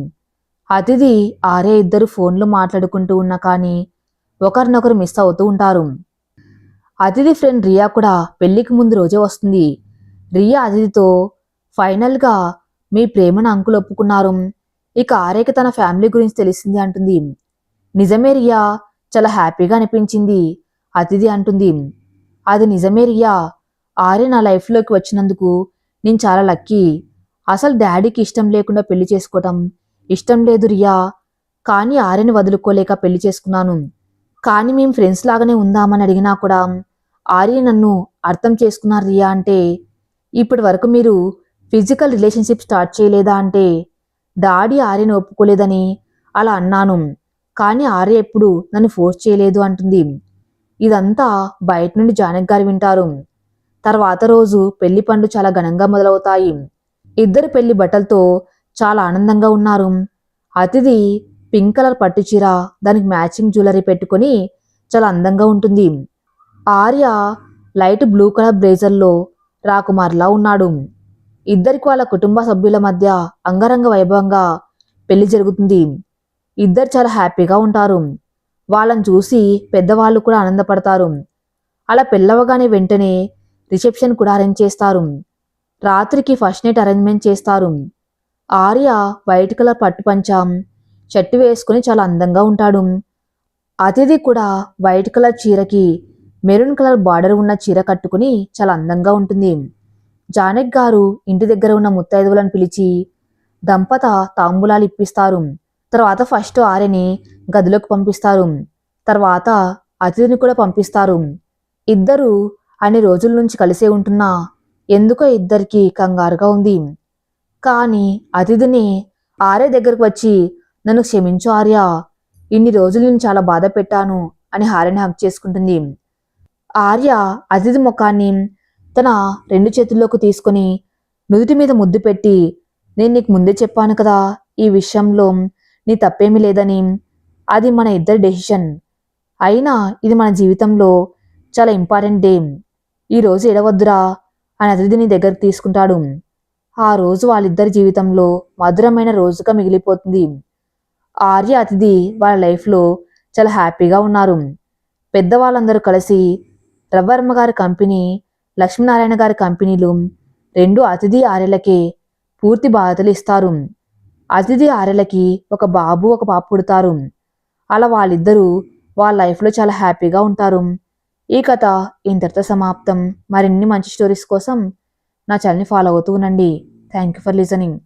అతిథి ఆర్య ఇద్దరు ఫోన్లో మాట్లాడుకుంటూ ఉన్నా కానీ ఒకరినొకరు మిస్ అవుతూ ఉంటారు. అతిథి ఫ్రెండ్ రియా కూడా పెళ్లికి ముందు రోజే వస్తుంది. రియా అతిథితో ఫైనల్గా మీ ప్రేమను అంకులు ఒప్పుకున్నారు, ఇక ఆర్యకి తన ఫ్యామిలీ గురించి తెలిసింది అంటుంది. నిజమే రియా, చాలా హ్యాపీగా అనిపించింది అతిథి అంటుంది. అది నిజమే రియా, ఆర్య నా లైఫ్లోకి వచ్చినందుకు నేను చాలా లక్కీ. అసలు డాడీకి ఇష్టం లేకుండా పెళ్లి చేసుకోవటం ఇష్టం లేదు రియా, కానీ ఆర్యని వదులుకోలేక పెళ్లి చేసుకున్నాను. కానీ మేము ఫ్రెండ్స్ లాగానే ఉందామని అడిగినా కూడా ఆర్య నన్ను అర్థం చేసుకున్నారు రియా అంటే ఇప్పటి వరకు మీరు ఫిజికల్ రిలేషన్షిప్ స్టార్ట్ చేయలేదా అంటే డాడీ ఆర్యని ఒప్పుకోలేదని అలా అన్నాను, కానీ ఆర్య ఎప్పుడు నన్ను ఫోర్స్ చేయలేదు అంటుంది. ఇదంతా బయట నుండి జానకి గారు వింటారు. తర్వాత రోజు పెళ్లి పనులు చాలా ఘనంగా మొదలవుతాయి. ఇద్దరు పెళ్లి బట్టలతో చాలా ఆనందంగా ఉన్నారు. అతిథి పింక్ కలర్ పట్టు చీర, దానికి మ్యాచింగ్ జ్యువెలరీ పెట్టుకొని చాలా అందంగా ఉంటుంది. ఆర్య లైట్ బ్లూ కలర్ బ్లేజర్లో రాకుమార్లా ఉన్నాడు. ఇద్దరికి వాళ్ళ కుటుంబ సభ్యుల మధ్య అంగరంగ వైభవంగా పెళ్లి జరుగుతుంది. ఇద్దరు చాలా హ్యాపీగా ఉంటారు. వాళ్ళని చూసి పెద్దవాళ్ళు కూడా ఆనందపడతారు. అలా పెళ్ళవగానే వెంటనే రిసెప్షన్ కూడా అరేంజ్ చేస్తారు. రాత్రికి ఫస్ట్ నైట్ అరేంజ్మెంట్ చేస్తారు. ఆర్య వైట్ కలర్ పట్టు పంచాం షర్టు వేసుకుని చాలా అందంగా ఉంటాడు. అతిథి కూడా వైట్ కలర్ చీరకి మెరూన్ కలర్ బార్డర్ ఉన్న చీర కట్టుకుని చాలా అందంగా ఉంటుంది. జానకి గారు ఇంటి దగ్గర ఉన్న ముత్తైదువులను పిలిచి దంపత తాంబూలాలు ఇప్పిస్తారు. తర్వాత ఫస్ట్ ఆర్యని గదిలోకి పంపిస్తారు. తర్వాత అతిథిని కూడా పంపిస్తారు. ఇద్దరు అన్ని రోజుల నుంచి కలిసే ఉంటున్నా ఎందుకో ఇద్దరికి కంగారుగా ఉంది. కానీ అతిథిని ఆర్య దగ్గరకు వచ్చి నన్ను క్షమించు ఆర్య, ఇన్ని రోజులు నేను చాలా బాధ పెట్టాను అని ఆర్యని హగ్ చేసుకుంటుంది. ఆర్య అతిథి ముఖాన్ని తన 2 చేతుల్లోకి తీసుకుని నుదుటి మీద ముద్దు పెట్టి నేను నీకు ముందే చెప్పాను కదా ఈ విషయంలో నీ తప్పేమీ లేదని, అది మన ఇద్దరి డెసిషన్, అయినా ఇది మన జీవితంలో చాలా ఇంపార్టెంట్ డే, ఈ రోజు ఎడవద్దురా అని అతిథిని దగ్గరికి తీసుకుంటాడు. ఆ రోజు వాళ్ళిద్దరి జీవితంలో మధురమైన రోజుగా మిగిలిపోతుంది. ఆర్య అతిథి వాళ్ళ లైఫ్లో చాలా హ్యాపీగా ఉన్నారు. పెద్దవాళ్ళందరూ కలిసి రవివర్మ గారి కంపెనీ, లక్ష్మీనారాయణ గారి కంపెనీలు రెండు అతిథి ఆర్యలకే పూర్తి బాధ్యతలు ఇస్తారు. అతిథి ఆర్యలకి ఒక బాబు ఒక పాప పుడతారు. అలా వాళ్ళిద్దరూ వాళ్ళ లైఫ్లో చాలా హ్యాపీగా ఉంటారు. ఈ కథ ఇంతటితో సమాప్తం. మరిన్ని మంచి స్టోరీస్ కోసం నా ఛానల్ని ఫాలో అవుతూ ఉండండి. Thank you for listening.